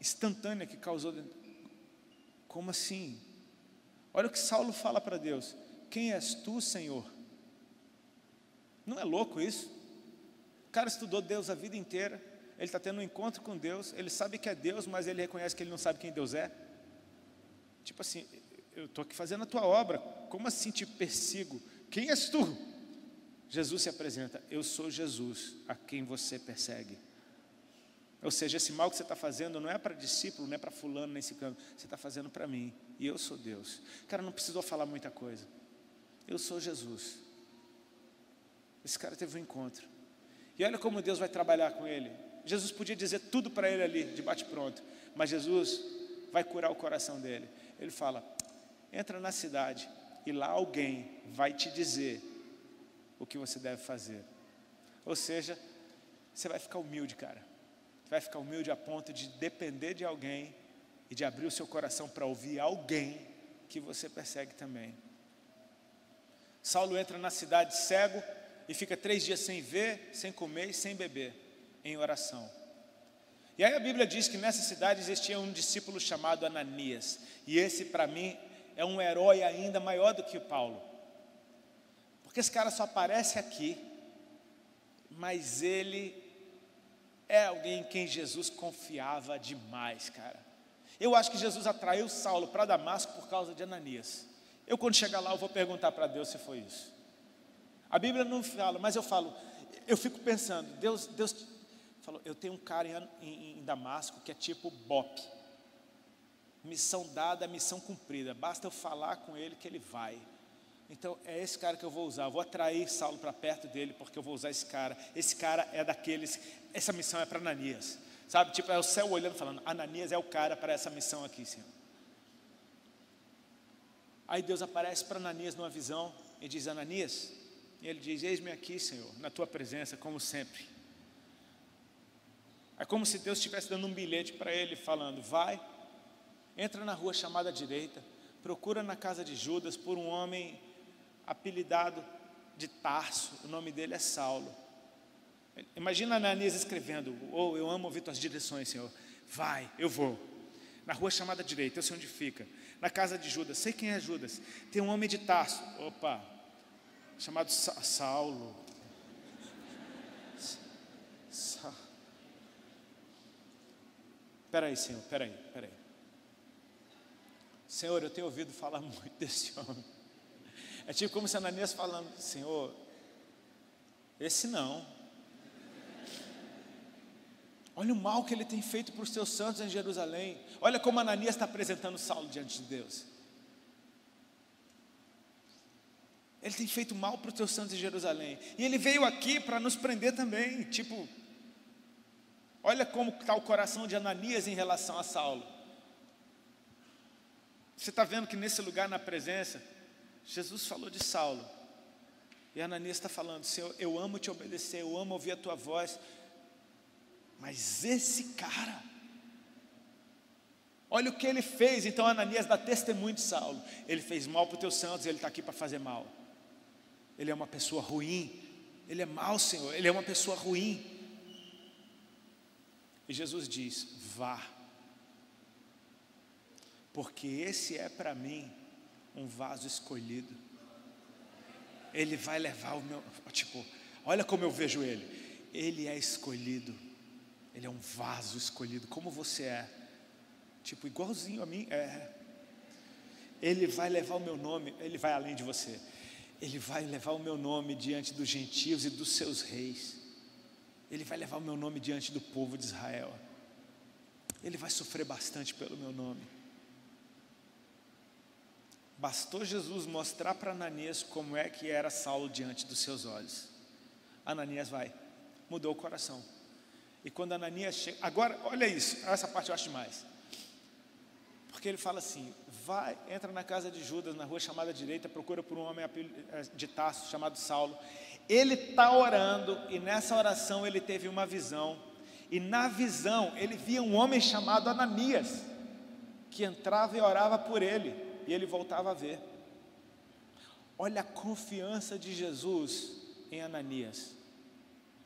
Speaker 1: instantânea que causou. Como assim? Olha o que Saulo fala para Deus: quem és tu, Senhor? Não é louco isso? O cara estudou Deus a vida inteira, ele está tendo um encontro com Deus, ele sabe que é Deus, mas ele reconhece que ele não sabe quem Deus é. Tipo assim, eu estou aqui fazendo a tua obra, como assim te persigo? Quem és tu? Jesus se apresenta: eu sou Jesus, a quem você persegue. Ou seja, esse mal que você está fazendo não é para discípulo, não é para fulano, nem ciclano, você está fazendo para mim, e eu sou Deus. Cara, não precisou falar muita coisa. Eu sou Jesus. Esse cara teve um encontro, e olha como Deus vai trabalhar com ele. Jesus podia dizer tudo para ele ali, de bate-pronto, mas Jesus vai curar o coração dele. Ele fala: entra na cidade, e lá alguém vai te dizer o que você deve fazer. Ou seja, você vai ficar humilde, cara. Vai ficar humilde a ponto de depender de alguém e de abrir o seu coração para ouvir alguém que você persegue também. Saulo entra na cidade cego e fica 3 dias sem ver, sem comer e sem beber, em oração. E aí a Bíblia diz que nessa cidade existia um discípulo chamado Ananias, e esse para mim é um herói ainda maior do que o Paulo, porque esse cara só aparece aqui, mas ele é alguém em quem Jesus confiava demais, cara. Eu acho que Jesus atraiu Saulo para Damasco por causa de Ananias. Eu, quando chegar lá, eu vou perguntar para Deus se foi isso. A Bíblia não fala, mas eu fico pensando, Deus falou: eu tenho um cara em Damasco que é tipo Bop. Missão dada, missão cumprida. Basta eu falar com ele que ele vai. Então é esse cara que eu vou usar. Eu vou atrair Saulo para perto dele, porque eu vou usar esse cara. Esse cara é daqueles, essa missão é para Ananias, sabe? Tipo, é o céu olhando, falando: Ananias é o cara para essa missão aqui, Senhor. Aí Deus aparece para Ananias numa visão e diz: Ananias. E ele diz: eis-me aqui, Senhor, na tua presença, como sempre. É como se Deus estivesse dando um bilhete para ele, falando: vai, entra na rua chamada direita, procura na casa de Judas por um homem apelidado de Tarso, o nome dele é Saulo. Imagina Ananias escrevendo: oh, eu amo ouvir tuas direções, Senhor. Vai, eu vou. Na rua chamada direita, eu sei onde fica. Na casa de Judas, sei quem é Judas. Tem um homem de Tarso, opa, chamado Saulo. Espera aí, Senhor, espera aí. Senhor, eu tenho ouvido falar muito desse homem. É tipo como se Ananias falando: Senhor, esse não. Olha o mal que ele tem feito para os teus santos em Jerusalém. Olha como Ananias está apresentando Saulo diante de Deus. Ele tem feito mal para os teus santos em Jerusalém. E ele veio aqui para nos prender também. Tipo, olha como está o coração de Ananias em relação a Saulo. Você está vendo que nesse lugar, na presença, Jesus falou de Saulo. E Ananias está falando: Senhor, eu amo te obedecer, eu amo ouvir a tua voz. Mas esse cara, olha o que ele fez. Então Ananias dá testemunho de Saulo: ele fez mal para os teus santos, ele está aqui para fazer mal. Ele é uma pessoa ruim, ele é mau, Senhor, ele é uma pessoa ruim. E Jesus diz: vá, porque esse é para mim um vaso escolhido. Ele vai levar o meu, tipo, olha como eu vejo ele. Ele é escolhido. Ele é um vaso escolhido, como você é. Tipo, igualzinho a mim, Ele vai levar o meu nome, ele vai além de você. Ele vai levar o meu nome diante dos gentios e dos seus reis. Ele vai levar o meu nome diante do povo de Israel. Ele vai sofrer bastante pelo meu nome. Bastou Jesus mostrar para Ananias como é que era Saulo diante dos seus olhos. Ananias mudou o coração. E quando Ananias chega, agora olha isso, essa parte eu acho demais. Porque ele fala assim: vai, entra na casa de Judas, na rua chamada direita, procura por um homem de Tarso chamado Saulo. Ele está orando, e nessa oração ele teve uma visão. E na visão ele via um homem chamado Ananias, que entrava e orava por ele, e ele voltava a ver. Olha a confiança de Jesus em Ananias.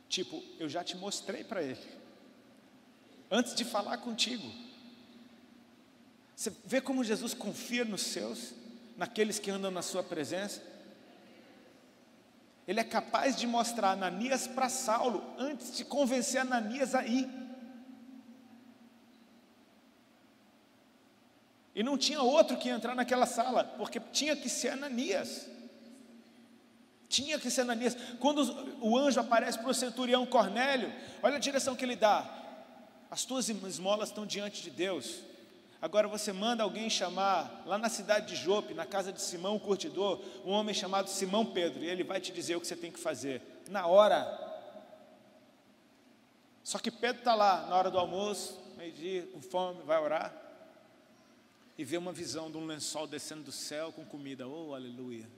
Speaker 1: Tipo, eu já te mostrei para ele, antes de falar contigo, Você vê como Jesus confia nos seus, naqueles que andam na sua presença? Ele é capaz de mostrar Ananias para Saulo, antes de convencer Ananias a ir. E não tinha outro que ia entrar naquela sala, porque tinha que ser Ananias. Tinha que ser Ananias. Quando o anjo aparece para o centurião Cornélio, olha a direção que ele dá: as tuas esmolas estão diante de Deus. Agora você manda alguém chamar, lá na cidade de Jope, na casa de Simão o curtidor, um homem chamado Simão Pedro, e ele vai te dizer o que você tem que fazer, na hora. Só que Pedro está lá, na hora do almoço, meio-dia, com fome, vai orar, e vê uma visão de um lençol descendo do céu com comida. Oh, aleluia!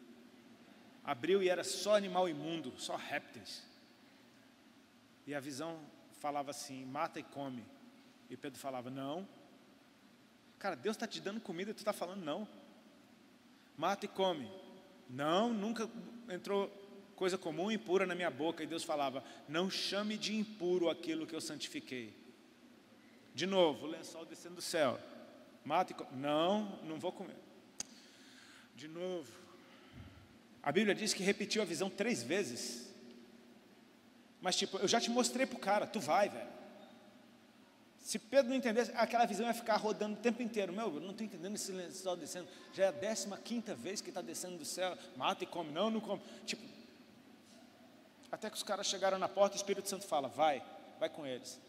Speaker 1: Abriu e era só animal imundo, só répteis. E a visão falava assim: mata e come. E Pedro falava: não. Cara, Deus está te dando comida e tu está falando não. Mata e come. Não, nunca entrou coisa comum e impura na minha boca. E Deus falava: não chame de impuro aquilo que eu santifiquei. De novo, o lençol descendo do céu. Mata e come. Não, não vou comer. De novo. A Bíblia diz que repetiu a visão 3 vezes. Mas tipo, eu já te mostrei para o cara, tu vai, velho. Se Pedro não entendesse, aquela visão ia ficar rodando o tempo inteiro. Meu, eu não estou entendendo esse lençol descendo. Já é a 15ª vez que está descendo do céu. Mata e come. Não, não come. Tipo, até que os caras chegaram na porta, o Espírito Santo fala: vai com eles.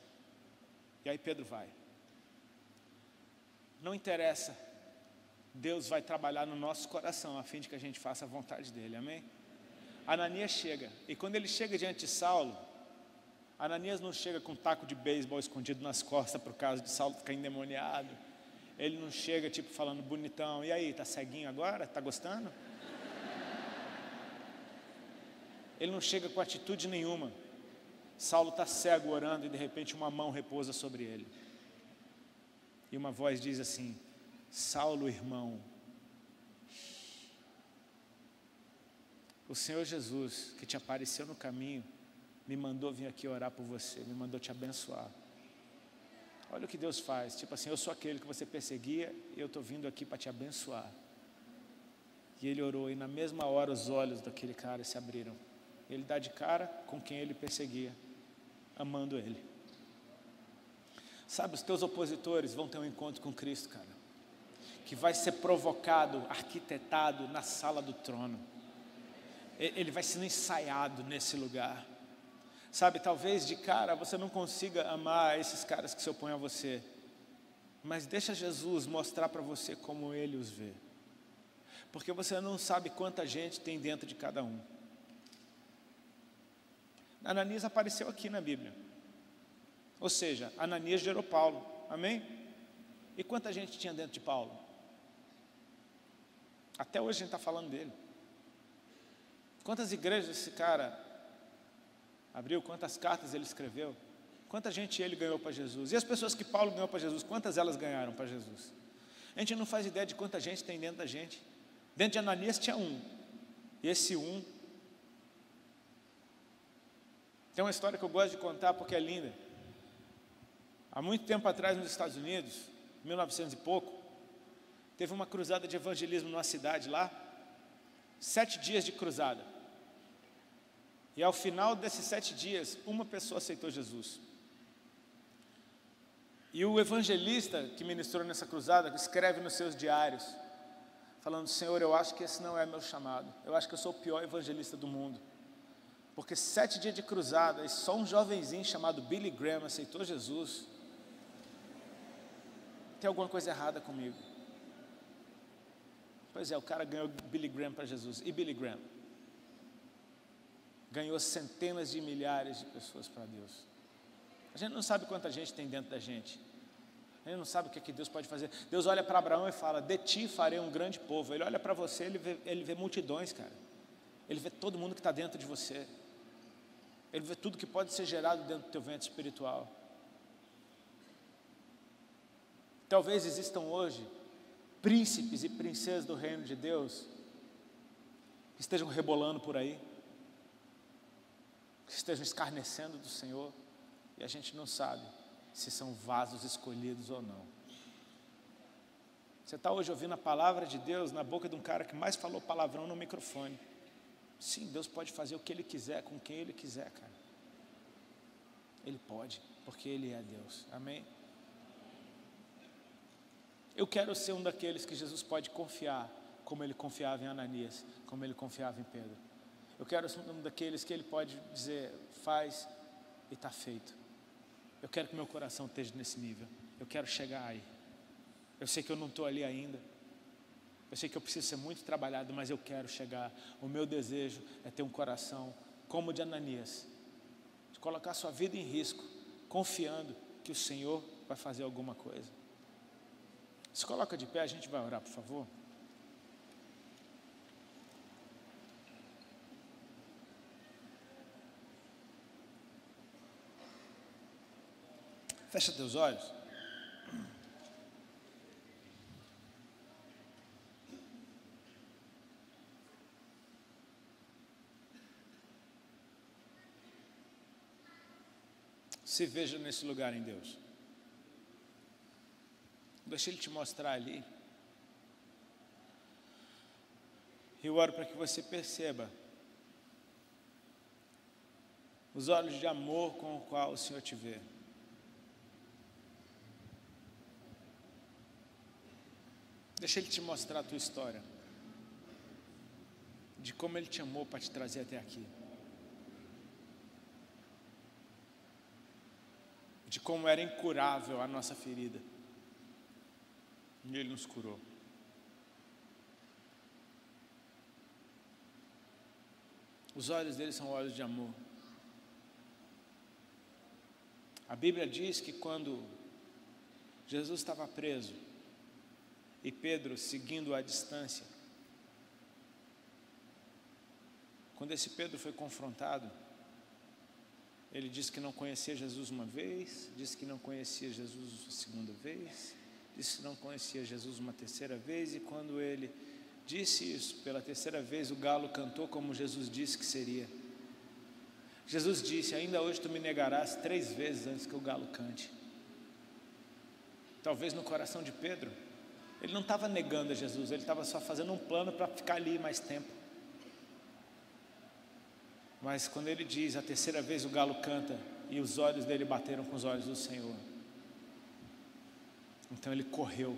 Speaker 1: E aí Pedro vai. Não interessa. Deus vai trabalhar no nosso coração, a fim de que a gente faça a vontade dele, amém? Ananias chega, e quando ele chega diante de Saulo, Ananias não chega com um taco de beisebol escondido nas costas, por causa de Saulo ficar endemoniado. Ele não chega tipo falando bonitão: e aí, tá ceguinho agora? Tá gostando? Ele não chega com atitude nenhuma. Saulo está cego orando, e de repente uma mão repousa sobre ele. E uma voz diz assim: Saulo, irmão, o Senhor Jesus, que te apareceu no caminho, me mandou vir aqui orar por você, me mandou te abençoar. Olha o que Deus faz, tipo assim: eu sou aquele que você perseguia, e eu estou vindo aqui para te abençoar. E ele orou, e na mesma hora os olhos daquele cara se abriram. Ele dá de cara com quem ele perseguia, amando ele. Sabe, os teus opositores vão ter um encontro com Cristo, cara, que vai ser provocado, arquitetado na sala do trono. Ele vai sendo ensaiado nesse lugar. Sabe, talvez de cara você não consiga amar esses caras que se opõem a você, mas deixa Jesus mostrar para você como Ele os vê, porque você não sabe quanta gente tem dentro de cada um. Ananias apareceu aqui na Bíblia, ou seja, Ananias gerou Paulo, amém? E quanta gente tinha dentro de Paulo? Até hoje a gente está falando dele. Quantas igrejas esse cara abriu, quantas cartas ele escreveu, quanta gente ele ganhou para Jesus. E as pessoas que Paulo ganhou para Jesus, quantas elas ganharam para Jesus? A gente não faz ideia de quanta gente tem dentro da gente. Dentro de Ananias tinha um, e esse um, tem uma história que eu gosto de contar porque é linda. Há muito tempo atrás, nos Estados Unidos, 1900 e pouco, teve uma cruzada de evangelismo numa cidade lá, 7 dias de cruzada. E ao final desses 7 dias, uma pessoa aceitou Jesus. E o evangelista que ministrou nessa cruzada escreve nos seus diários, falando: Senhor, eu acho que esse não é meu chamado. Eu acho que eu sou o pior evangelista do mundo. Porque 7 dias de cruzada e só um jovenzinho chamado Billy Graham aceitou Jesus. Tem alguma coisa errada comigo. Pois é, o cara ganhou Billy Graham para Jesus. E Billy Graham ganhou centenas de milhares de pessoas para Deus. A gente não sabe quanta gente tem dentro da gente. A gente não sabe o que Deus pode fazer. Deus olha para Abraão e fala: de ti farei um grande povo. Ele olha para você, ele vê multidões, cara. Ele vê todo mundo que está dentro de você. Ele vê tudo que pode ser gerado dentro do teu ventre espiritual. Talvez existam hoje príncipes e princesas do reino de Deus que estejam rebolando por aí, que estejam escarnecendo do Senhor, e a gente não sabe se são vasos escolhidos ou não. Você está hoje ouvindo a palavra de Deus na boca de um cara que mais falou palavrão no microfone. Sim, Deus pode fazer o que Ele quiser, com quem Ele quiser, cara. Ele pode, porque Ele é Deus, amém? Eu quero ser um daqueles que Jesus pode confiar, como Ele confiava em Ananias, como Ele confiava em Pedro. Eu quero ser um daqueles que Ele pode dizer, faz e está feito. Eu quero que meu coração esteja nesse nível, eu quero chegar aí. Eu sei que eu não estou ali ainda, eu sei que eu preciso ser muito trabalhado, mas eu quero chegar. O meu desejo é ter um coração como o de Ananias, de colocar sua vida em risco, confiando que o Senhor vai fazer alguma coisa. Se coloca de pé, a gente vai orar, por favor. Fecha teus olhos. Se veja nesse lugar em Deus. Deixa Ele te mostrar ali. Eu oro para que você perceba os olhos de amor com o qual o Senhor te vê. Deixa Ele te mostrar a tua história, de como Ele te amou para te trazer até aqui, de como era incurável a nossa ferida, e Ele nos curou. Os olhos dele são olhos de amor. A Bíblia diz que quando Jesus estava preso e Pedro seguindo à distância, quando esse Pedro foi confrontado, ele disse que não conhecia Jesus uma vez, disse que não conhecia Jesus a segunda vez, disse que não conhecia Jesus uma terceira vez, e quando ele disse isso pela terceira vez, o galo cantou como Jesus disse que seria. Jesus disse, ainda hoje tu me negarás 3 vezes antes que o galo cante. Talvez no coração de Pedro, ele não estava negando a Jesus, ele estava só fazendo um plano para ficar ali mais tempo. Mas quando ele diz, a terceira vez o galo canta, e os olhos dele bateram com os olhos do Senhor, então ele correu,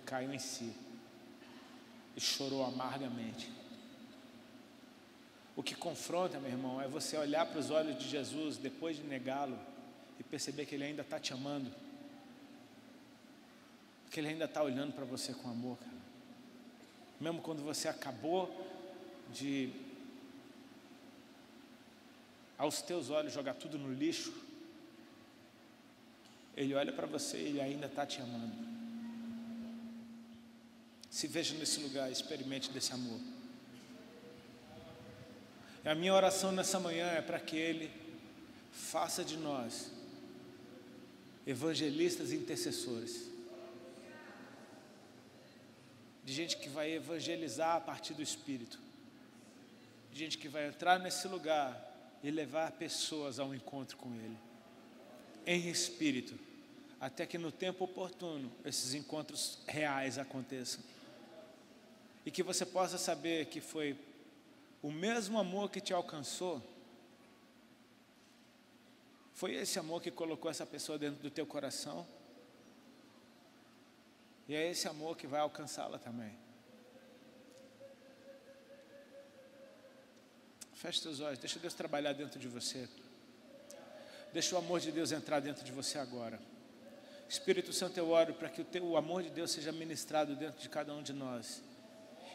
Speaker 1: caiu em si e chorou amargamente. O que confronta, meu irmão, é você olhar para os olhos de Jesus depois de negá-lo e perceber que Ele ainda está te amando, que Ele ainda está olhando para você com amor, cara. Mesmo quando você acabou de, aos teus olhos, jogar tudo no lixo, Ele olha para você e Ele ainda está te amando. Se veja nesse lugar, experimente desse amor. E a minha oração nessa manhã é para que Ele faça de nós evangelistas e intercessores, de gente que vai evangelizar a partir do Espírito, de gente que vai entrar nesse lugar e levar pessoas ao encontro com Ele, em espírito, até que no tempo oportuno esses encontros reais aconteçam, e que você possa saber que foi o mesmo amor que te alcançou, foi esse amor que colocou essa pessoa dentro do teu coração, e é esse amor que vai alcançá-la também. Feche seus olhos, deixa Deus trabalhar dentro de você, deixa o amor de Deus entrar dentro de você agora. Espírito Santo, eu oro para que o amor de Deus seja ministrado dentro de cada um de nós,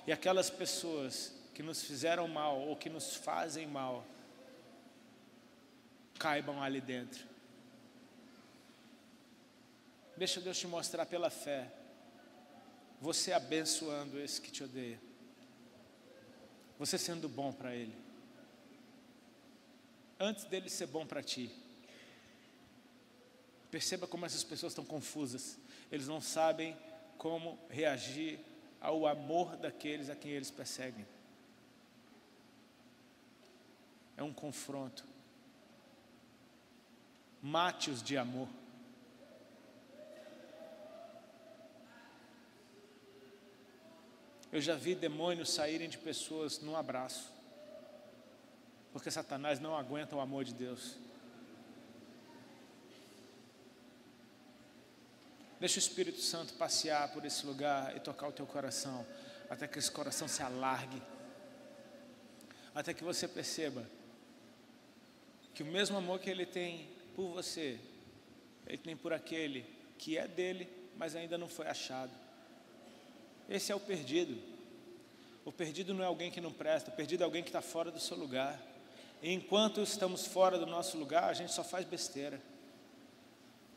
Speaker 1: e aquelas pessoas que nos fizeram mal ou que nos fazem mal, caibam ali dentro. Deixa Deus te mostrar pela fé, você abençoando esse que te odeia, você sendo bom para ele, antes dele ser bom para ti. Perceba como essas pessoas estão confusas, eles não sabem como reagir ao amor daqueles a quem eles perseguem. É um confronto. Mate-os de amor. Eu já vi demônios saírem de pessoas num abraço, porque Satanás não aguenta o amor de Deus. Deixa o Espírito Santo passear por esse lugar e tocar o teu coração, até que esse coração se alargue, até que você perceba que o mesmo amor que Ele tem por você, Ele tem por aquele que é dele, mas ainda não foi achado. Esse é o perdido. O perdido não é alguém que não presta, o perdido é alguém que está fora do seu lugar. E enquanto estamos fora do nosso lugar, a gente só faz besteira.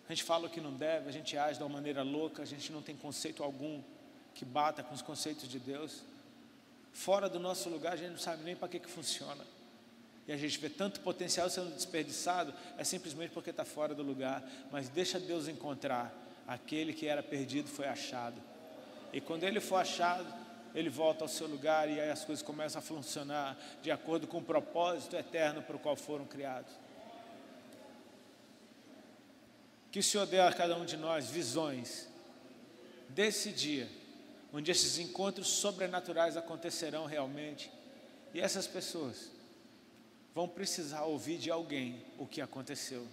Speaker 1: A gente fala o que não deve, a gente age de uma maneira louca, a gente não tem conceito algum que bata com os conceitos de Deus. Fora do nosso lugar, a gente não sabe nem para que funciona. E a gente vê tanto potencial sendo desperdiçado, é simplesmente porque está fora do lugar. Mas deixa Deus encontrar. Aquele que era perdido foi achado. E quando ele for achado, ele volta ao seu lugar e aí as coisas começam a funcionar de acordo com o propósito eterno para o qual foram criados. Que o Senhor dê a cada um de nós visões desse dia, onde esses encontros sobrenaturais acontecerão realmente. E essas pessoas vão precisar ouvir de alguém o que aconteceu.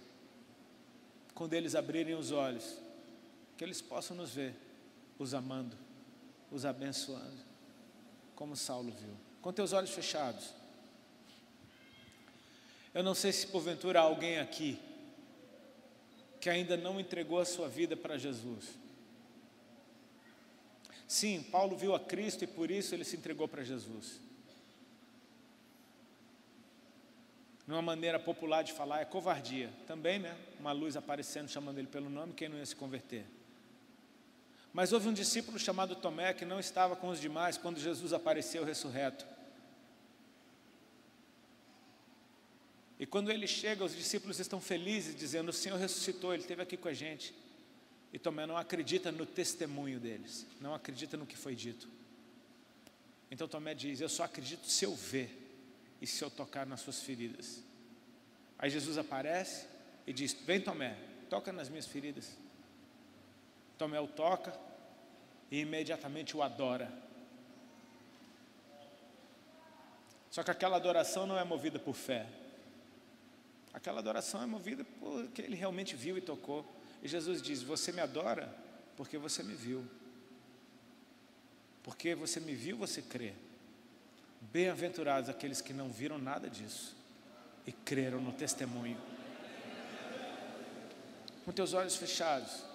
Speaker 1: Quando eles abrirem os olhos, que eles possam nos ver, os amando, os abençoando, como Saulo viu. Com teus olhos fechados. Eu não sei se porventura há alguém aqui que ainda não entregou a sua vida para Jesus. Sim, Paulo viu a Cristo e por isso ele se entregou para Jesus. Numa maneira popular de falar, é covardia. Também, né? Uma luz aparecendo, chamando ele pelo nome, quem não ia se converter? Mas houve um discípulo chamado Tomé, que não estava com os demais quando Jesus apareceu ressurreto. E quando ele chega, os discípulos estão felizes, dizendo: o Senhor ressuscitou, Ele esteve aqui com a gente. E Tomé não acredita no testemunho deles, não acredita no que foi dito. Então Tomé diz: eu só acredito se eu ver e se eu tocar nas suas feridas. Aí Jesus aparece e diz: vem Tomé, toca nas minhas feridas. Tomé o toca e imediatamente o adora. Só que aquela adoração não é movida por fé. Aquela adoração é movida porque ele realmente viu e tocou. E Jesus diz: você me adora porque você me viu. Porque você me viu, você crê. Bem-aventurados aqueles que não viram nada disso e creram no testemunho. Com teus olhos fechados.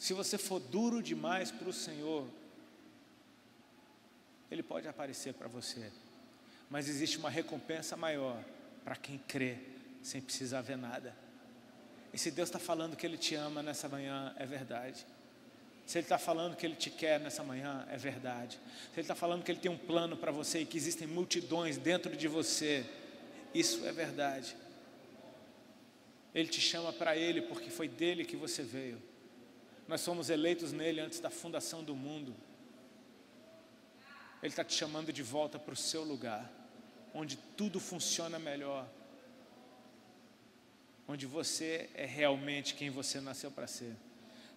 Speaker 1: Se você for duro demais para o Senhor, Ele pode aparecer para você. Mas existe uma recompensa maior para quem crê, sem precisar ver nada. E se Deus está falando que Ele te ama nessa manhã, é verdade. Se Ele está falando que Ele te quer nessa manhã, é verdade. Se Ele está falando que Ele tem um plano para você e que existem multidões dentro de você, isso é verdade. Ele te chama para Ele porque foi dele que você veio. Nós somos eleitos nele antes da fundação do mundo. Ele está te chamando de volta para o seu lugar, onde tudo funciona melhor, onde você é realmente quem você nasceu para ser.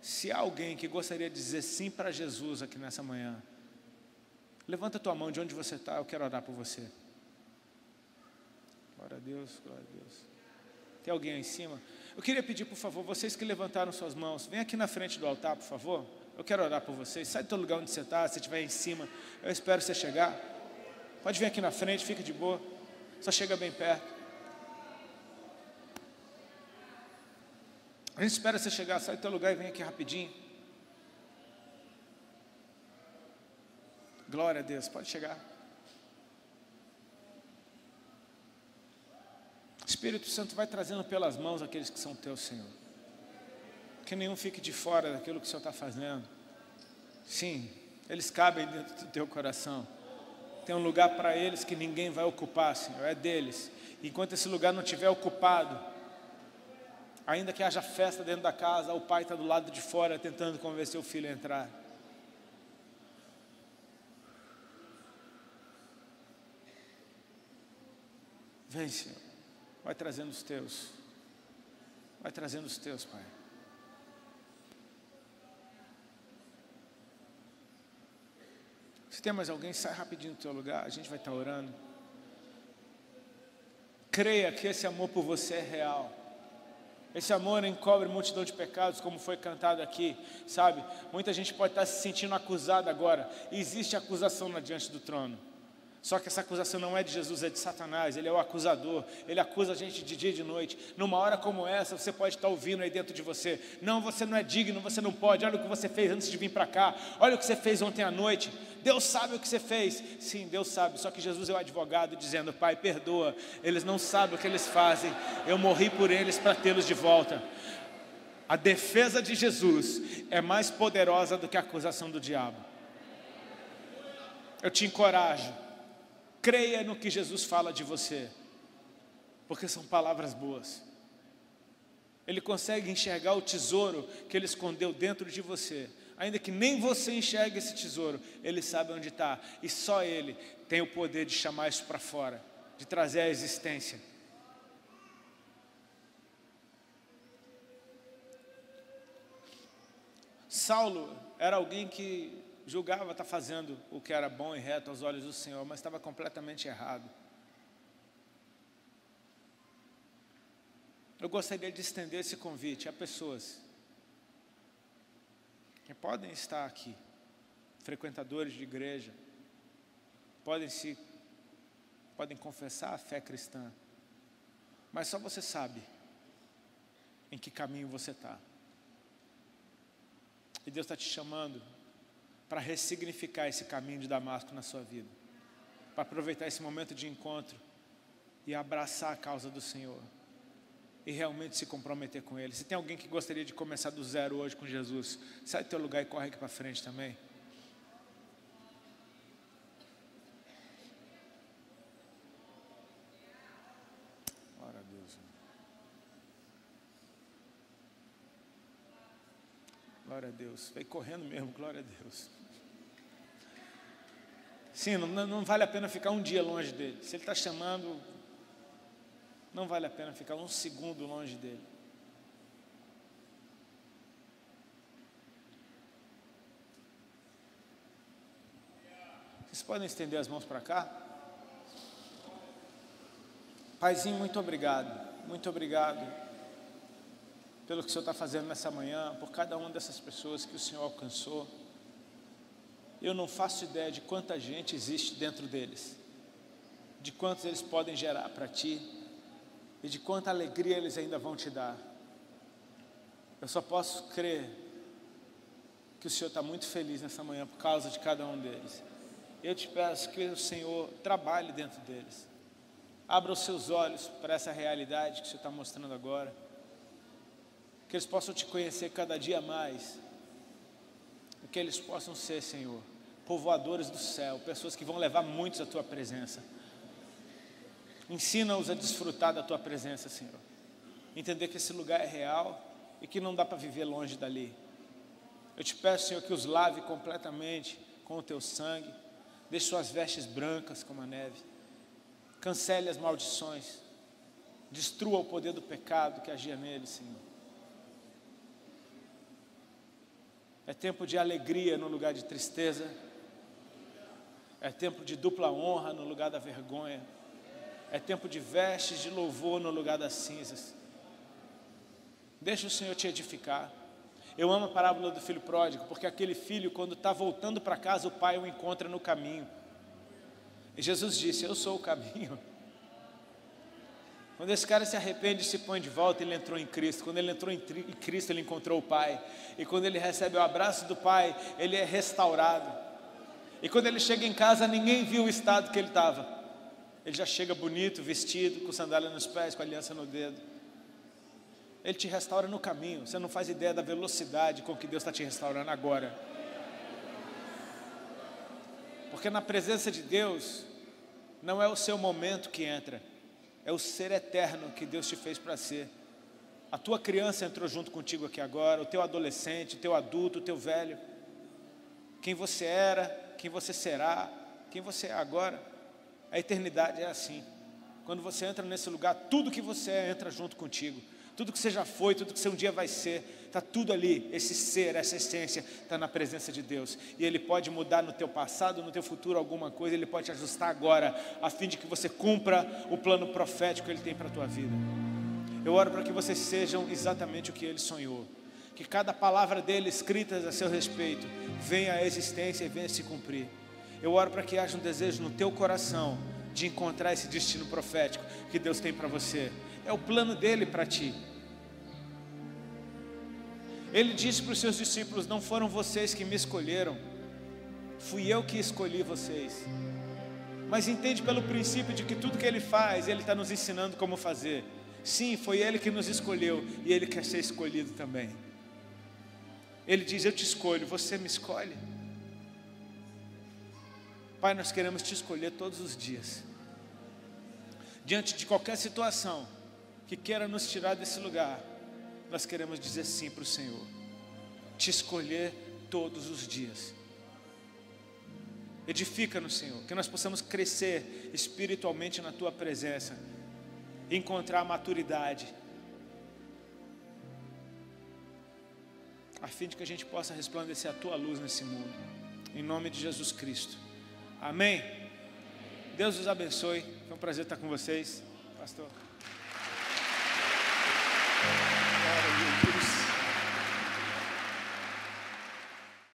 Speaker 1: Se há alguém que gostaria de dizer sim para Jesus aqui nessa manhã, levanta a tua mão de onde você está, eu quero orar por você. Glória a Deus, glória a Deus. Tem alguém aí em cima? Eu queria pedir, por favor, vocês que levantaram suas mãos, vem aqui na frente do altar, por favor. Eu quero orar por vocês. Sai do teu lugar onde você está, se estiver aí em cima, eu espero você chegar. Pode vir aqui na frente, fica de boa. Só chega bem perto. A gente espera você chegar, sai do teu lugar e vem aqui rapidinho. Glória a Deus, pode chegar. Espírito Santo vai trazendo pelas mãos aqueles que são teus, Senhor. Que nenhum fique de fora daquilo que o Senhor está fazendo. Sim, eles cabem dentro do teu coração. Tem um lugar para eles que ninguém vai ocupar, Senhor, é deles. Enquanto esse lugar não estiver ocupado, ainda que haja festa dentro da casa, o pai está do lado de fora tentando convencer o filho a entrar. Vem, Senhor, vai trazendo os teus. Vai trazendo os teus, Pai. tem mais alguém? Sai rapidinho do teu lugar, a gente vai estar orando. Creia que esse amor por você é real. Esse amor encobre multidão de pecados, como foi cantado aqui, sabe? Muita gente pode estar se sentindo acusada agora. E existe acusação diante do trono. Só que essa acusação não é de Jesus, é de Satanás. Ele é o acusador. Ele acusa a gente de dia e de noite. Numa hora como essa, você pode estar ouvindo aí dentro de você: não, você não é digno, você não pode. Olha o que você fez antes de vir para cá. Olha o que você fez ontem à noite. Deus sabe o que você fez. Sim, Deus sabe. Só que Jesus é o advogado dizendo: Pai, perdoa. Eles não sabem o que eles fazem. Eu morri por eles para tê-los de volta. A defesa de Jesus é mais poderosa do que a acusação do diabo. Eu te encorajo. Creia no que Jesus fala de você, porque são palavras boas. Ele consegue enxergar o tesouro que Ele escondeu dentro de você. Ainda que nem você enxergue esse tesouro, Ele sabe onde está. E só Ele tem o poder de chamar isso para fora, de trazer a existência. Saulo era alguém que julgava estar fazendo o que era bom e reto aos olhos do Senhor, mas estava completamente errado. Eu gostaria de estender esse convite a pessoas que podem estar aqui, frequentadores de igreja, podem confessar a fé cristã, mas só você sabe em que caminho você está. E Deus está te chamando para ressignificar esse caminho de Damasco na sua vida, para aproveitar esse momento de encontro e abraçar a causa do Senhor e realmente se comprometer com Ele. Se tem alguém que gostaria de começar do zero hoje com Jesus, sai do teu lugar e corre aqui para frente também. Glória a Deus. Glória a Deus. Vem correndo mesmo, glória a Deus. Sim, não vale a pena ficar um dia longe dele. Se ele está chamando, não vale a pena ficar um segundo longe dele. Vocês podem estender as mãos para cá? Paizinho, muito obrigado pelo que o Senhor está fazendo nessa manhã, por cada uma dessas pessoas que o Senhor alcançou. Eu não faço ideia de quanta gente existe dentro deles, de quantos eles podem gerar para Ti e de quanta alegria eles ainda vão Te dar. Eu só posso crer que o Senhor está muito feliz nessa manhã por causa de cada um deles. Eu te peço que o Senhor trabalhe dentro deles, abra os seus olhos para essa realidade que o Senhor está mostrando agora, que eles possam Te conhecer cada dia mais, e que eles possam ser, Senhor, povoadores do céu, pessoas que vão levar muitos à Tua presença. Ensina-os a desfrutar da Tua presença, Senhor, entender que esse lugar é real e que não dá para viver longe dali. Eu te peço, Senhor, que os lave completamente com o Teu sangue, deixe suas vestes brancas como a neve, cancele as maldições, destrua o poder do pecado que agia neles, Senhor. É tempo de alegria no lugar de tristeza. É tempo de dupla honra no lugar da vergonha. É tempo de vestes de louvor no lugar das cinzas. Deixa o Senhor te edificar. Eu amo a parábola do filho pródigo, porque aquele filho, quando está voltando para casa, o pai o encontra no caminho. E Jesus disse: eu sou o caminho. Quando esse cara se arrepende e se põe de volta, ele entrou em Cristo. Quando ele entrou em Cristo, ele encontrou o Pai. E quando ele recebe o abraço do Pai, ele é restaurado. E quando ele chega em casa, ninguém viu o estado que ele estava. Ele já chega bonito, vestido, com sandália nos pés, com aliança no dedo. Ele te restaura no caminho. Você não faz ideia da velocidade com que Deus está te restaurando agora. Porque na presença de Deus, não é o seu momento que entra, é o ser eterno que Deus te fez para ser. A tua criança entrou junto contigo aqui agora, o teu adolescente, o teu adulto, o teu velho. Quem você era, quem você será, quem você é agora. A eternidade é assim. Quando você entra nesse lugar, tudo que você é entra junto contigo. Tudo que você já foi, tudo que você um dia vai ser, está tudo ali. Esse ser, essa essência está na presença de Deus. E Ele pode mudar no teu passado, no teu futuro alguma coisa. Ele pode te ajustar agora, a fim de que você cumpra o plano profético que Ele tem para a tua vida. Eu oro para que vocês sejam exatamente o que Ele sonhou. Que cada palavra dEle escrita a seu respeito venha à existência e venha se cumprir. Eu oro para que haja um desejo no teu coração de encontrar esse destino profético que Deus tem para você. É o plano dEle para ti. Ele disse para os seus discípulos: não foram vocês que me escolheram, fui eu que escolhi vocês. Mas entende pelo princípio de que tudo que Ele faz, Ele está nos ensinando como fazer. Sim, foi Ele que nos escolheu e Ele quer ser escolhido também. Ele diz: eu te escolho, você me escolhe. Pai, nós queremos te escolher todos os dias. Diante de qualquer situação que queira nos tirar desse lugar, nós queremos dizer sim para o Senhor. Te escolher todos os dias. Edifica-nos, Senhor, que nós possamos crescer espiritualmente na Tua presença, encontrar maturidade, a fim de que a gente possa resplandecer a Tua luz nesse mundo, em nome de Jesus Cristo, amém? Deus os abençoe, foi um prazer estar com vocês, pastor.